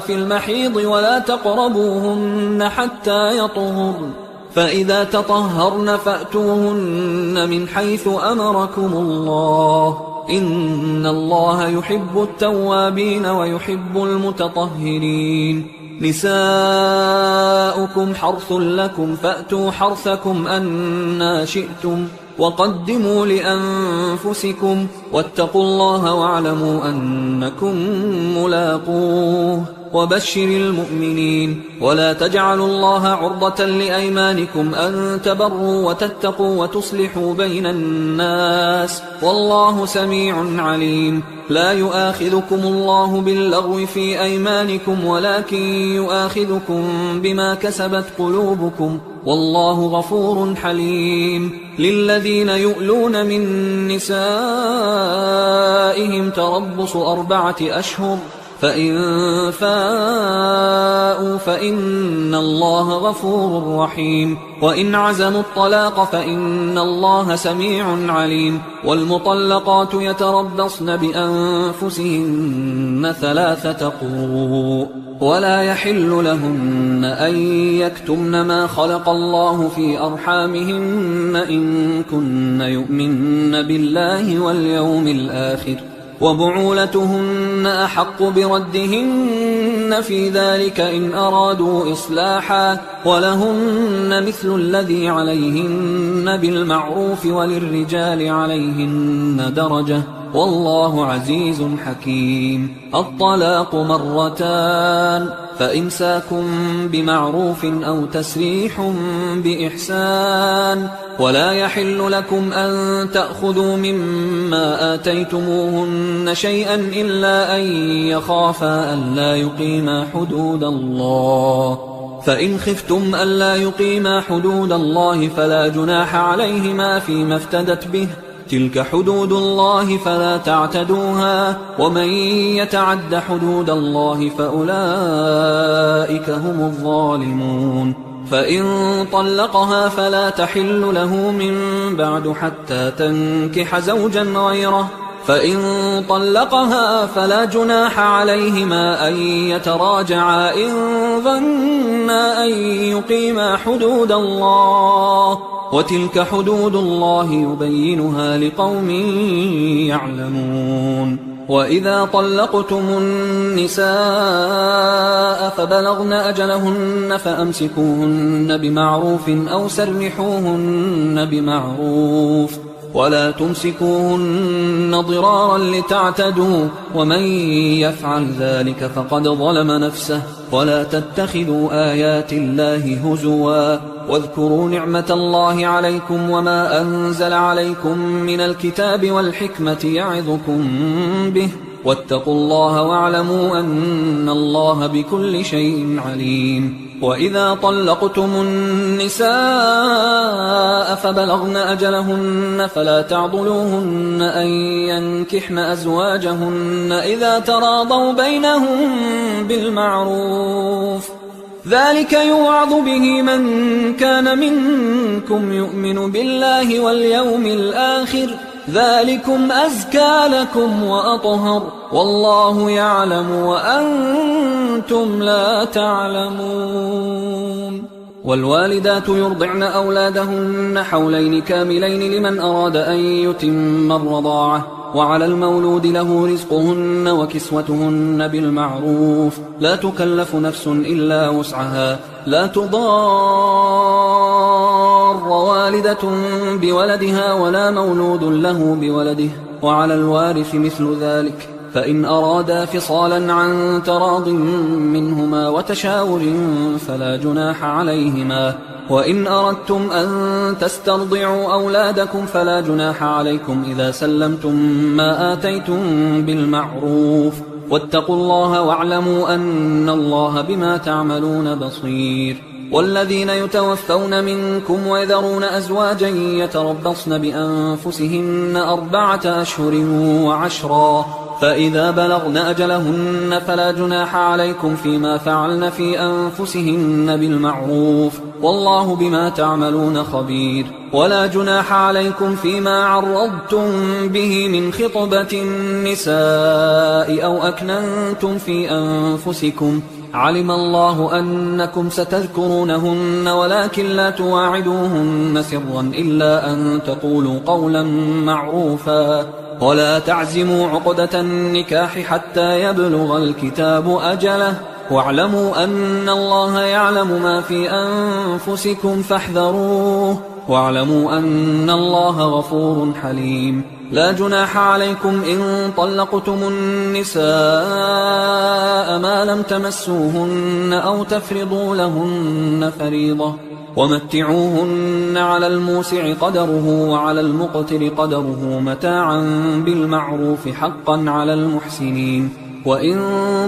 في المحيض ولا تقربوهن حتى يطهرن فإذا تطهرن فأتوهن من حيث أمركم الله إن الله يحب التوابين ويحب المتطهرين نساؤكم حرث لكم فأتوا حرثكم أنى شئتم وقدموا لأنفسكم واتقوا الله واعلموا أنكم ملاقوه وبشر المؤمنين ولا تجعلوا الله عرضة لأيمانكم أن تبروا وتتقوا وتصلحوا بين الناس والله سميع عليم لا يؤاخذكم الله باللغو في أيمانكم ولكن يؤاخذكم بما كسبت قلوبكم والله غفور حليم للذين يؤلون من نسائهم تربص 4 أشهر فإن فاءوا فإن الله غفور رحيم وإن عزموا الطلاق فإن الله سميع عليم والمطلقات يتربصن بأنفسهن 3 قروء ولا يحل لهن أن يكتمن ما خلق الله في أرحامهن إن كن يؤمن بالله واليوم الآخر وبعولتهن أحق بردهن في ذلك إن أرادوا إصلاحا ولهن مثل الذي عليهن بالمعروف وللرجال عليهن درجة والله عزيز حكيم الطلاق 2 فإمساك بمعروف أو تسريح بإحسان ولا يحل لكم أن تأخذوا مما آتيتموهن شيئا إلا أن يخافا ألا يقيما حدود الله فإن خفتم ألا يقيما حدود الله فلا جناح عليهما فيما افتدت به، تلك حدود الله فلا تعتدوها، ومن يتعد حدود الله فأولئك هم الظالمون. فإن طلقها فلا تحل له من بعد حتى تنكح زوجا غيره، فإن طلقها فلا جناح عليهما أن يتراجعا إن ظنا أن يقيما حدود الله، وتلك حدود الله يبينها لقوم يعلمون. وإذا طلقتم النساء فبلغن أجلهن فأمسكوهن بمعروف أو سرحوهن بمعروف، ولا تمسكوهن ضرارا لتعتدوا، ومن يفعل ذلك فقد ظلم نفسه. ولا تتخذوا آيات الله هزوا، واذكروا نعمة الله عليكم وما أنزل عليكم من الكتاب والحكمة يعظكم به، واتقوا الله واعلموا أن الله بكل شيء عليم. وإذا طلقتم النساء فبلغن أجلهن فلا تعضلوهن أن ينكحن أزواجهن إذا تراضوا بينهم بالمعروف، ذلك يوعظ به من كان منكم يؤمن بالله واليوم الآخر، ذلكم أزكى لكم وأطهر، والله يعلم وأنتم لا تعلمون. والوالدات يرضعن أولادهن حولين كاملين لمن أراد أن يتم الرضاعة، وعلى المولود له رزقهن وكسوتهن بالمعروف، لا تكلف نفس إلا وسعها، لا تضار والدة بولدها ولا مولود له بولده، وعلى الوارث مثل ذلك، فإن أرادا فصالا عن تراض منهما وتشاور فلا جناح عليهما. وإن أردتم أن تسترضعوا أولادكم فلا جناح عليكم إذا سلمتم ما آتيتم بالمعروف، واتقوا الله واعلموا أن الله بما تعملون بصير. والذين يتوفون منكم ويذرون أزواجا يتربصن بأنفسهن 4 أشهر و10، فإذا بلغن أجلهن فلا جناح عليكم فيما فعلن في أنفسهن بالمعروف، والله بما تعملون خبير. ولا جناح عليكم فيما عرضتم به من خطبة النساء أو أكننتم في أنفسكم، علم الله أنكم ستذكرونهن ولكن لا تواعدوهن سرا إلا أن تقولوا قولا معروفا، ولا تعزموا عقدة النكاح حتى يبلغ الكتاب أجله، واعلموا أن الله يعلم ما في أنفسكم فاحذروه، واعلموا أن الله غفور حليم. لا جناح عليكم إن طلقتم النساء ما لم تمسوهن أو تفرضوا لهن فريضة، ومتعوهن على الموسع قدره وعلى المقتر قدره متاعا بالمعروف حقا على المحسنين. وإن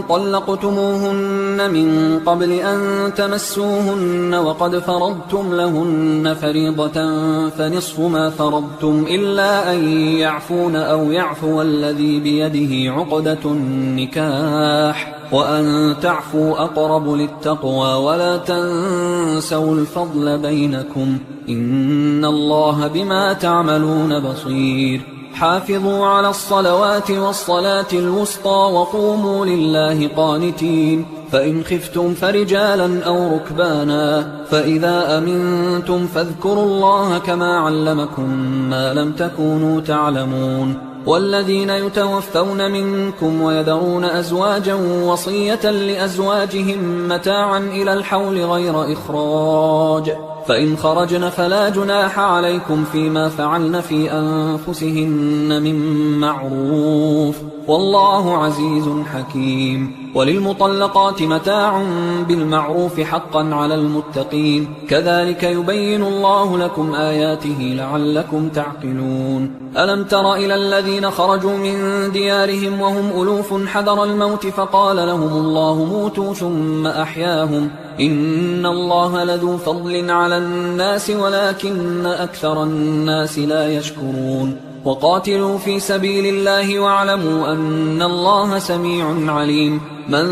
طلقتموهن من قبل أن تمسوهن وقد فرضتم لهن فريضة فنصف ما فرضتم إلا أن يعفون أو يعفو الذي بيده عقدة النكاح، وأن تعفوا أقرب للتقوى، ولا تنسوا الفضل بينكم، إن الله بما تعملون بصير. حافظوا على الصلوات والصلاة الوسطى وقوموا لله قانتين، فإن خفتم فرجالا أو ركبانا، فإذا أمنتم فاذكروا الله كما علمكم ما لم تكونوا تعلمون. والذين يتوفون منكم ويذرون أزواجا وصية لأزواجهم متاعا إلى الحول غير إخراج، فإن خرجن فلا جناح عليكم فيما فعلن في أنفسهن من معروف، والله عزيز حكيم. وللمطلقات متاع بالمعروف حقا على المتقين، كذلك يبين الله لكم آياته لعلكم تعقلون. ألم تر إلى الذين خرجوا من ديارهم وهم ألوف حذر الموت فقال لهم الله موتوا ثم أحياهم، إن الله لذو فضل على الناس ولكن أكثر الناس لا يشكرون. وقاتلوا في سبيل الله واعلموا أن الله سميع عليم. من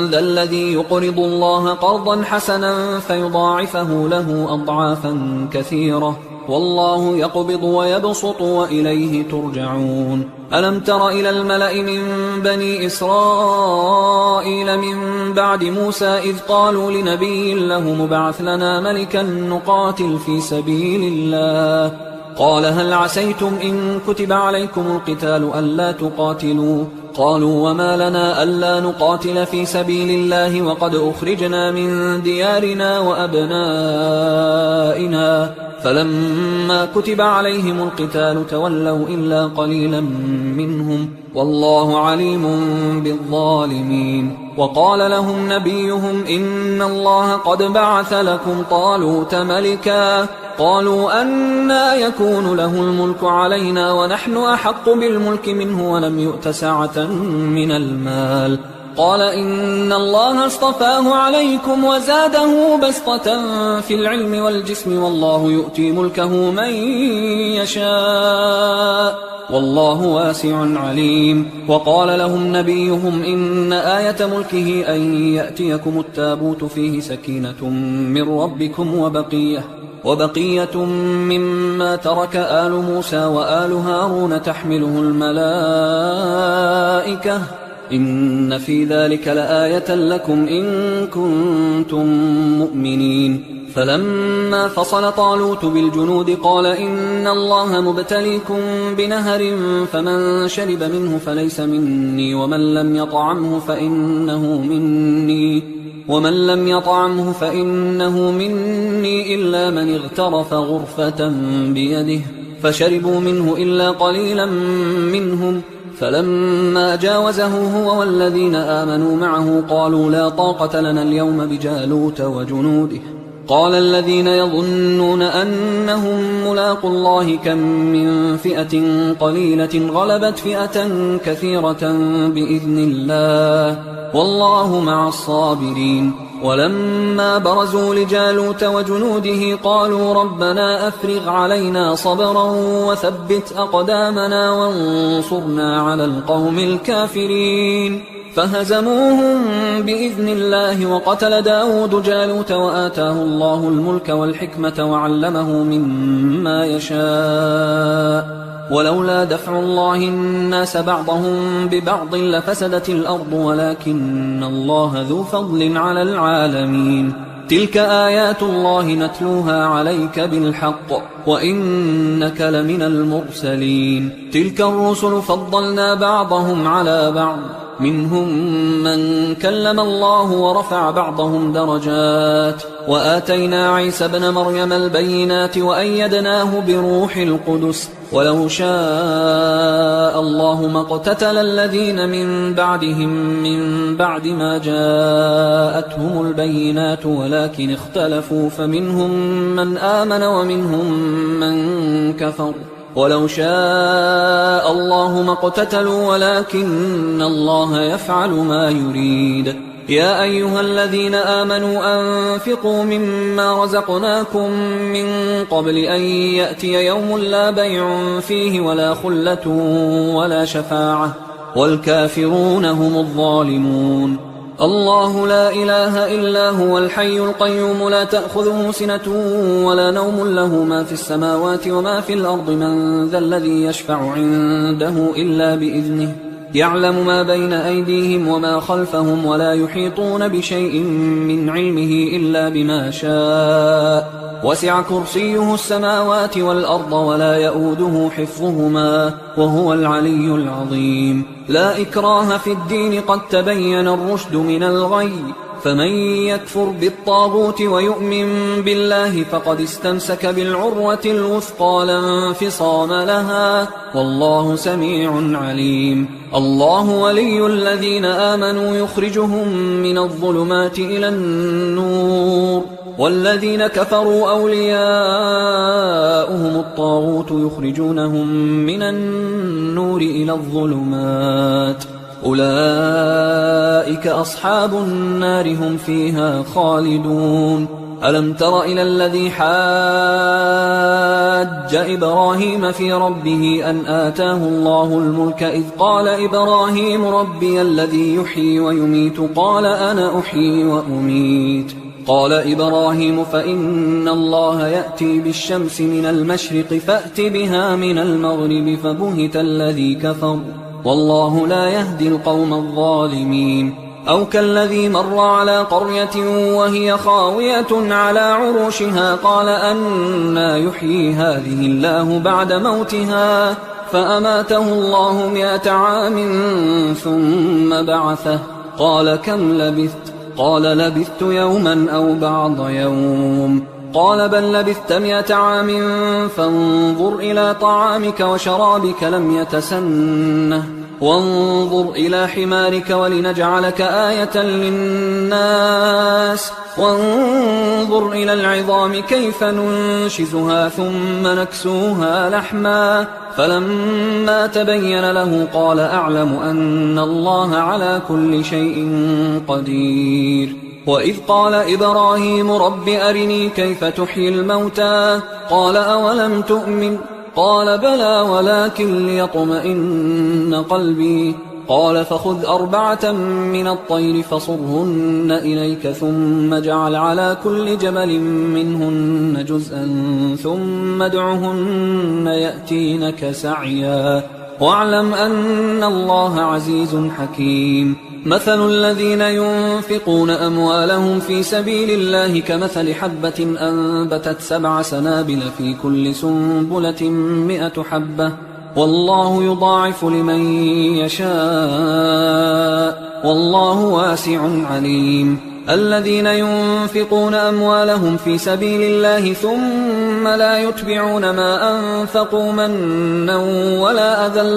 ذا الذي يقرض الله قرضا حسنا فيضاعفه له أضعافا كثيرة، والله يقبض ويبسط وإليه ترجعون. ألم تر إلى الملأ من بني إسرائيل من بعد موسى إذ قالوا لنبي له مبعث لنا ملكا نقاتل في سبيل الله، قال هل عسيتم إن كتب عليكم القتال ألا تقاتلوا؟ قالوا وما لنا ألا نقاتل في سبيل الله وقد أخرجنا من ديارنا وأبنائنا، فلما كتب عليهم القتال تولوا إلا قليلا منهم، والله عليم بالظالمين. وقال لهم نبيهم إن الله قد بعث لكم طالوت ملكا، قالوا أنى يكون له الملك علينا ونحن أحق بالملك منه ولم يؤت سعة من المال، قال إن الله اصطفاه عليكم وزاده بسطة في العلم والجسم، والله يؤتي ملكه من يشاء والله واسع عليم. وقال لهم نبيهم إن آية ملكه أن يأتيكم التابوت فيه سكينة من ربكم وبقية مما ترك آل موسى وآل هارون تحمله الملائكة، إن في ذلك لآية لكم إن كنتم مؤمنين. فلما فصل طالوت بالجنود قال إن الله مبتليكم بنهر فمن شرب منه فليس مني ومن لم يطعمه فإنه مني إلا من اغترف غرفة بيده، فشربوا منه إلا قليلا منهم. فلما جاوزه هو والذين آمنوا معه قالوا لا طاقة لنا اليوم بجالوت وجنوده، قال الذين يظنون أنهم ملاقوا الله كم من فئة قليلة غلبت فئة كثيرة بإذن الله والله مع الصابرين. ولما برزوا لجالوت وجنوده قالوا ربنا أفرغ علينا صبرا وثبت أقدامنا وانصرنا على القوم الكافرين، فهزموهم بإذن الله. وقتل داود جالوت وآتاه الله الملك والحكمة وعلمه مما يشاء، ولولا دفع الله الناس بعضهم ببعض لفسدت الأرض ولكن الله ذو فضل على العالمين. تلك آيات الله نتلوها عليك بالحق وإنك لمن المرسلين. تلك الرسل فضلنا بعضهم على بعض، منهم من كلم الله ورفع بعضهم درجات، وآتينا عيسى ابن مريم البينات وأيدناه بروح القدس، ولو شاء الله ما اقتتل الذين من بعدهم من بعد ما جاءتهم البينات ولكن اختلفوا فمنهم من آمن ومنهم من كفر، ولو شاء الله ما اقتتلوا ولكن الله يفعل ما يريد. يا أيها الذين آمنوا أنفقوا مما رزقناكم من قبل أن يأتي يوم لا بيع فيه ولا خلة ولا شفاعة والكافرون هم الظالمون. الله لا إله إلا هو الحي القيوم لا تأخذه سنة ولا نوم، له ما في السماوات وما في الأرض، من ذا الذي يشفع عنده إلا بإذنه، يعلم ما بين أيديهم وما خلفهم ولا يحيطون بشيء من علمه إلا بما شاء، وسع كرسيه السماوات والأرض ولا يؤوده حفظهما وهو العلي العظيم. لا إكراه في الدين قد تبين الرشد من الغي، فمن يكفر بالطاغوت ويؤمن بالله فقد استمسك بالعروة الوثقى لا انفصام لها، والله سميع عليم. الله ولي الذين آمنوا يخرجهم من الظلمات إلى النور، والذين كفروا أولياؤهم الطاغوت يخرجونهم من النور إلى الظلمات، أولئك أصحاب النار هم فيها خالدون. ألم تر إلى الذي حاج إبراهيم في ربه أن آتاه الله الملك إذ قال إبراهيم ربي الذي يحيي ويميت قال أنا أحيي وأميت. قال إبراهيم فإن الله يأتي بالشمس من المشرق فأت بها من المغرب فبهت الذي كفر والله لا يهدي القوم الظالمين. أو كالذي مر على قرية وهي خاوية على عروشها قال أنى يحيي هذه الله بعد موتها فأماته الله 100 عام ثم بعثه قال كم لبثت؟ قال لبثت يوما أو بعض يوم. قال بل لبثت 100 عام فانظر إلى طعامك وشرابك لم يتسنه وانظر إلى حمارك ولنجعلك آية للناس وانظر إلى العظام كيف ننشزها ثم نكسوها لحما فلما تبين له قال أعلم أن الله على كل شيء قدير. وإذ قال إبراهيم رب أرني كيف تحيي الموتى قال أولم تؤمن قال بلى ولكن ليطمئن قلبي قال فخذ 4 من الطير فصرهن إليك ثم اجعل على كل جبل منهن جزءا ثم ادعهن يأتينك سعيا واعلم أن الله عزيز حكيم. مثل الذين ينفقون أموالهم في سبيل الله كمثل حبة أنبتت 7 سنابل في كل سنبلة 100 حبة والله يضاعف لمن يشاء والله واسع عليم. الذين ينفقون أموالهم في سبيل الله ثم لا يتبعون ما أنفقوا منا ولا أذى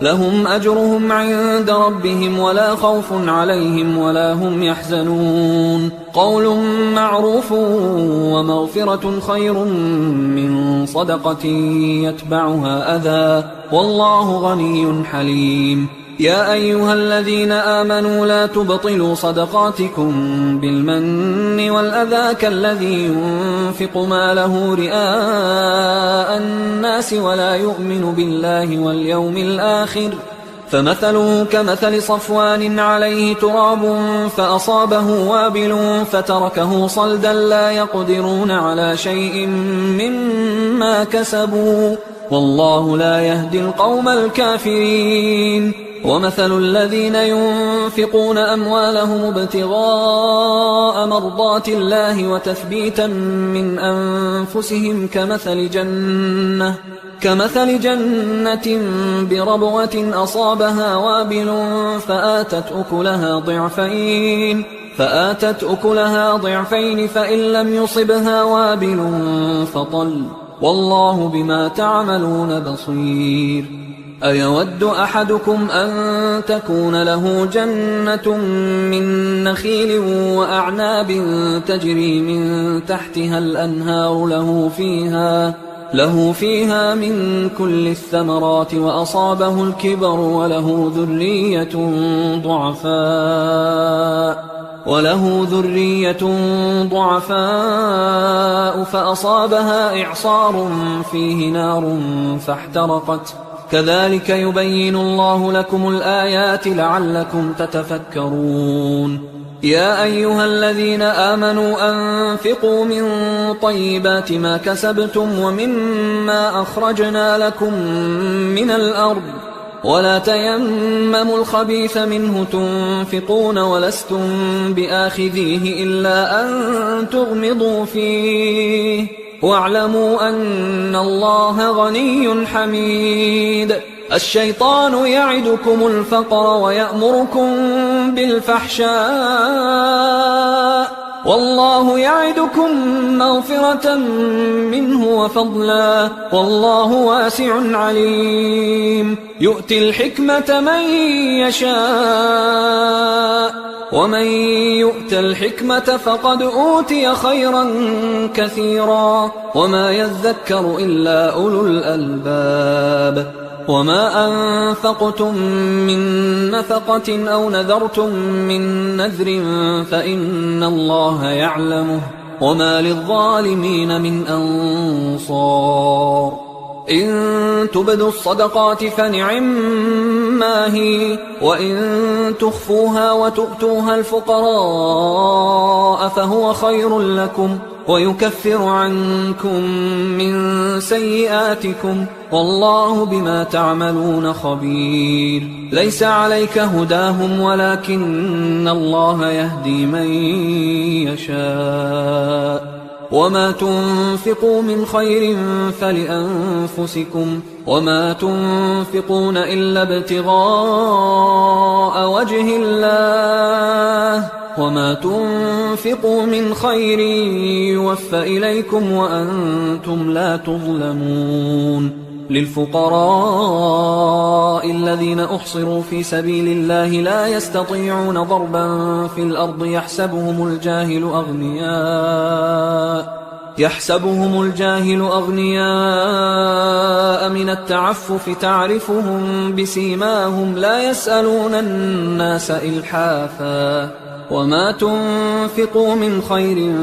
لهم أجرهم عند ربهم ولا خوف عليهم ولا هم يحزنون. قول معروف ومغفرة خير من صدقة يتبعها أذى والله غني حليم. يا أيها الذين آمنوا لا تبطلوا صدقاتكم بالمن والأذى كالذي ينفق ماله رئاء الناس ولا يؤمن بالله واليوم الآخر فمثله كمثل صفوان عليه تراب فأصابه وابل فتركه صلدا لا يقدرون على شيء مما كسبوا والله لا يهدي القوم الكافرين. ومثل الذين ينفقون أموالهم ابتغاء مرضات الله وتثبيتا من أنفسهم كمثل جنة بربوة أصابها وابل فآتت أكلها ضعفين فإن لم يصبها وابل فطل والله بما تعملون بصير. أيود أحدكم أن تكون له جنة من نخيل وأعناب تجري من تحتها الأنهار له فيها من كل الثمرات وأصابه الكبر وله ذرية ضعفاء فأصابها إعصار فيه نار فاحترقت كذلك يبين الله لكم الآيات لعلكم تتفكرون. يا أيها الذين آمنوا أنفقوا من طيبات ما كسبتم ومما أخرجنا لكم من الأرض ولا تيمموا الخبيث منه تنفقون ولستم بآخذيه إلا أن تغمضوا فيه واعلموا أن الله غني حميد. الشيطان يعدكم الفقر ويأمركم بالفحشاء والله يعدكم مغفرة منه وفضلا والله واسع عليم. يؤتي الحكمة من يشاء ومن يؤت الحكمة فقد أوتي خيرا كثيرا وما يذكر إلا أولو الألباب. وما أنفقتم من نفقة أو نذرتم من نذر فإن الله يعلمه وما للظالمين من أنصار. إن تبدوا الصدقات فنعما هي وإن تخفوها وتؤتوها الفقراء فهو خير لكم ويكفر عنكم من سيئاتكم والله بما تعملون خبير. ليس عليك هداهم ولكن الله يهدي من يشاء. وما تنفقوا من خير فلأنفسكم وما تنفقون إلا ابتغاء وجه الله وما تنفقوا من خير يوفى إليكم وأنتم لا تظلمون. للفقراء الذين أحصروا في سبيل الله لا يستطيعون ضربا في الأرض يحسبهم الجاهل أغنياء من التعفف تعرفهم بسيماهم لا يسألون الناس إلحافا. وما تنفقوا من خير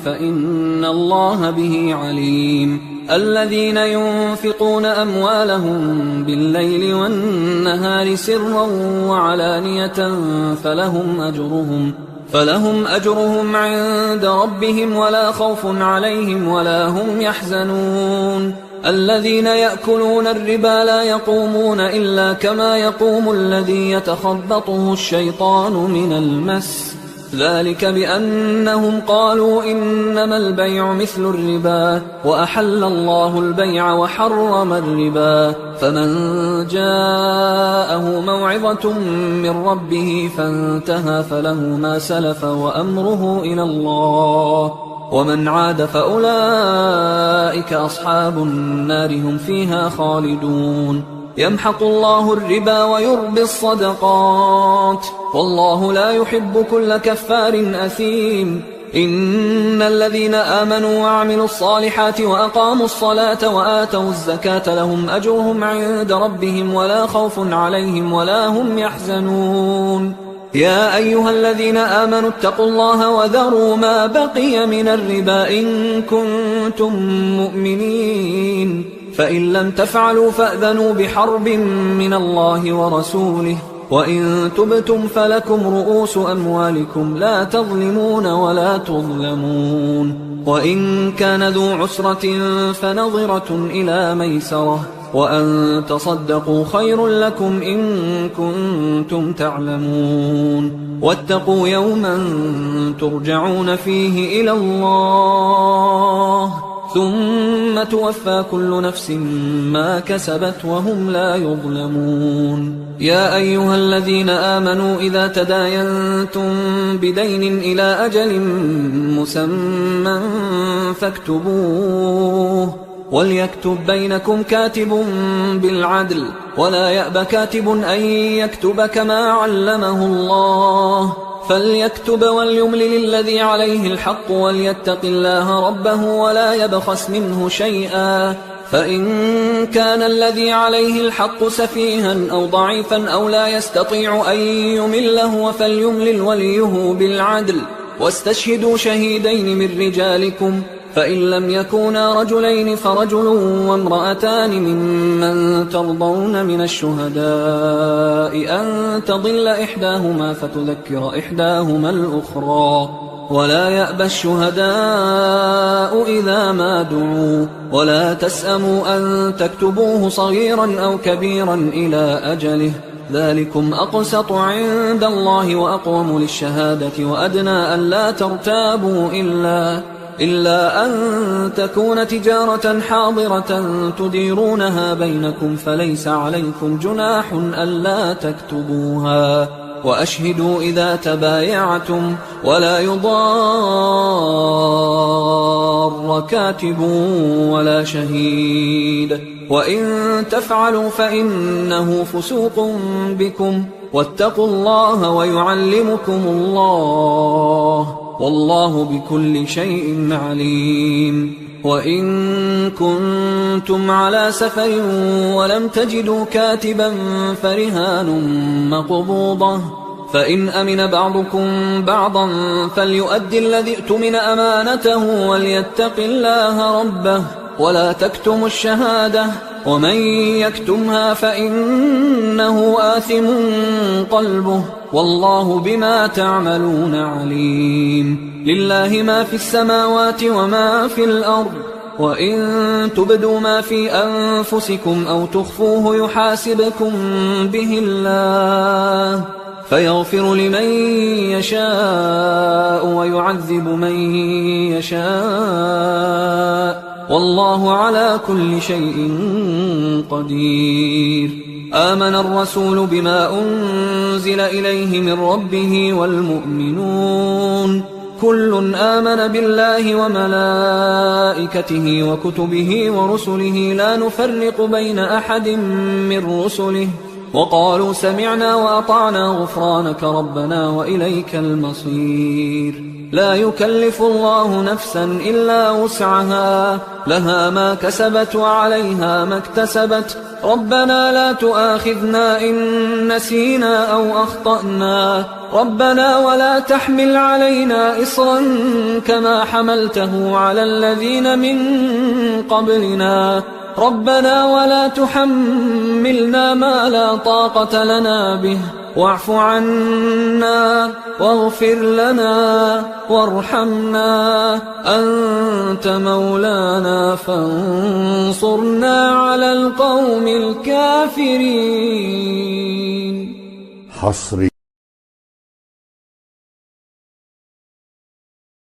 فإن الله به عليم. الذين ينفقون أموالهم بالليل والنهار سرا وعلانية فلهم أجرهم عند ربهم ولا خوف عليهم ولا هم يحزنون. الذين يأكلون الربا لا يقومون إلا كما يقوم الذي يتخبطه الشيطان من المس ذلك بأنهم قالوا إنما البيع مثل الربا وأحل الله البيع وحرم الربا. فمن جاءه موعظة من ربه فانتهى فله ما سلف وأمره إلى الله ومن عاد فأولئك أصحاب النار هم فيها خالدون. يمحق الله الربا ويربي الصدقات والله لا يحب كل كفار أثيم. إن الذين آمنوا وعملوا الصالحات وأقاموا الصلاة وآتوا الزكاة لهم أجرهم عند ربهم ولا خوف عليهم ولا هم يحزنون. يا أيها الذين آمنوا اتقوا الله وذروا ما بقي من الربا إن كنتم مؤمنين فإن لم تفعلوا فأذنوا بحرب من الله ورسوله وإن تبتم فلكم رؤوس أموالكم لا تظلمون ولا تظلمون. وإن كان ذو عسرة فنظرة إلى ميسرة وأن تصدقوا خير لكم إن كنتم تعلمون. واتقوا يوما ترجعون فيه إلى الله ثم توفى كل نفس ما كسبت وهم لا يظلمون. يا أيها الذين آمنوا إذا تداينتم بدين إلى أجل مسمى فاكتبوه وليكتب بينكم كاتب بالعدل ولا يأب كاتب أن يكتب كما علمه الله فليكتب وليملل الذي عليه الحق وليتق الله ربه ولا يبخس منه شيئا. فإن كان الذي عليه الحق سفيها أو ضعيفا أو لا يستطيع أن يمله فليملل وليه بالعدل واستشهدوا شهيدين من رجالكم فإن لم يكونا رجلين فرجل وامرأتان ممن ترضون من الشهداء أن تضل إحداهما فتذكر إحداهما الأخرى ولا يأبى الشهداء إذا ما دعوا ولا تسأموا أن تكتبوه صغيرا أو كبيرا إلى أجله ذلكم أقسط عند الله وأقوم للشهادة وأدنى أن لا ترتابوا إلا أن تكون تجارة حاضرة تديرونها بينكم فليس عليكم جناح ألا تكتبوها، وأشهدوا إذا تبايعتم، ولا يضار كاتب ولا شهيد، وإن تفعلوا فإنه فسوق بكم، واتقوا الله ويعلمكم الله، والله بكل شيء عليم. وإن كنتم على سفر ولم تجدوا كاتبا فرهان مقبوضة، فإن أمن بعضكم بعضا فليؤدي الذي اؤتمن أمانته وليتق الله ربه ولا تكتموا الشهادة، ومن يكتمها فإنه آثم قلبه، والله بما تعملون عليم. لله ما في السماوات وما في الأرض، وإن تبدوا ما في أنفسكم أو تخفوه يحاسبكم به الله، فيغفر لمن يشاء ويعذب من يشاء، والله على كل شيء قدير. آمن الرسول بما أنزل إليه من ربه والمؤمنون كل آمن بالله وملائكته وكتبه ورسله لا نفرق بين أحد من رسله، وقالوا سمعنا وأطعنا غفرانك ربنا وإليك المصير. لا يكلف الله نفسا إلا وسعها، لها ما كسبت وعليها ما اكتسبت، ربنا لا تؤاخذنا إن نسينا أو أخطأنا، ربنا ولا تحمل علينا إصرا كما حملته على الذين من قبلنا، ربنا ولا تحملنا ما لا طاقة لنا به، واعف عنا واغفر لنا وارحمنا، أنت مولانا فانصرنا على القوم الكافرين. حصري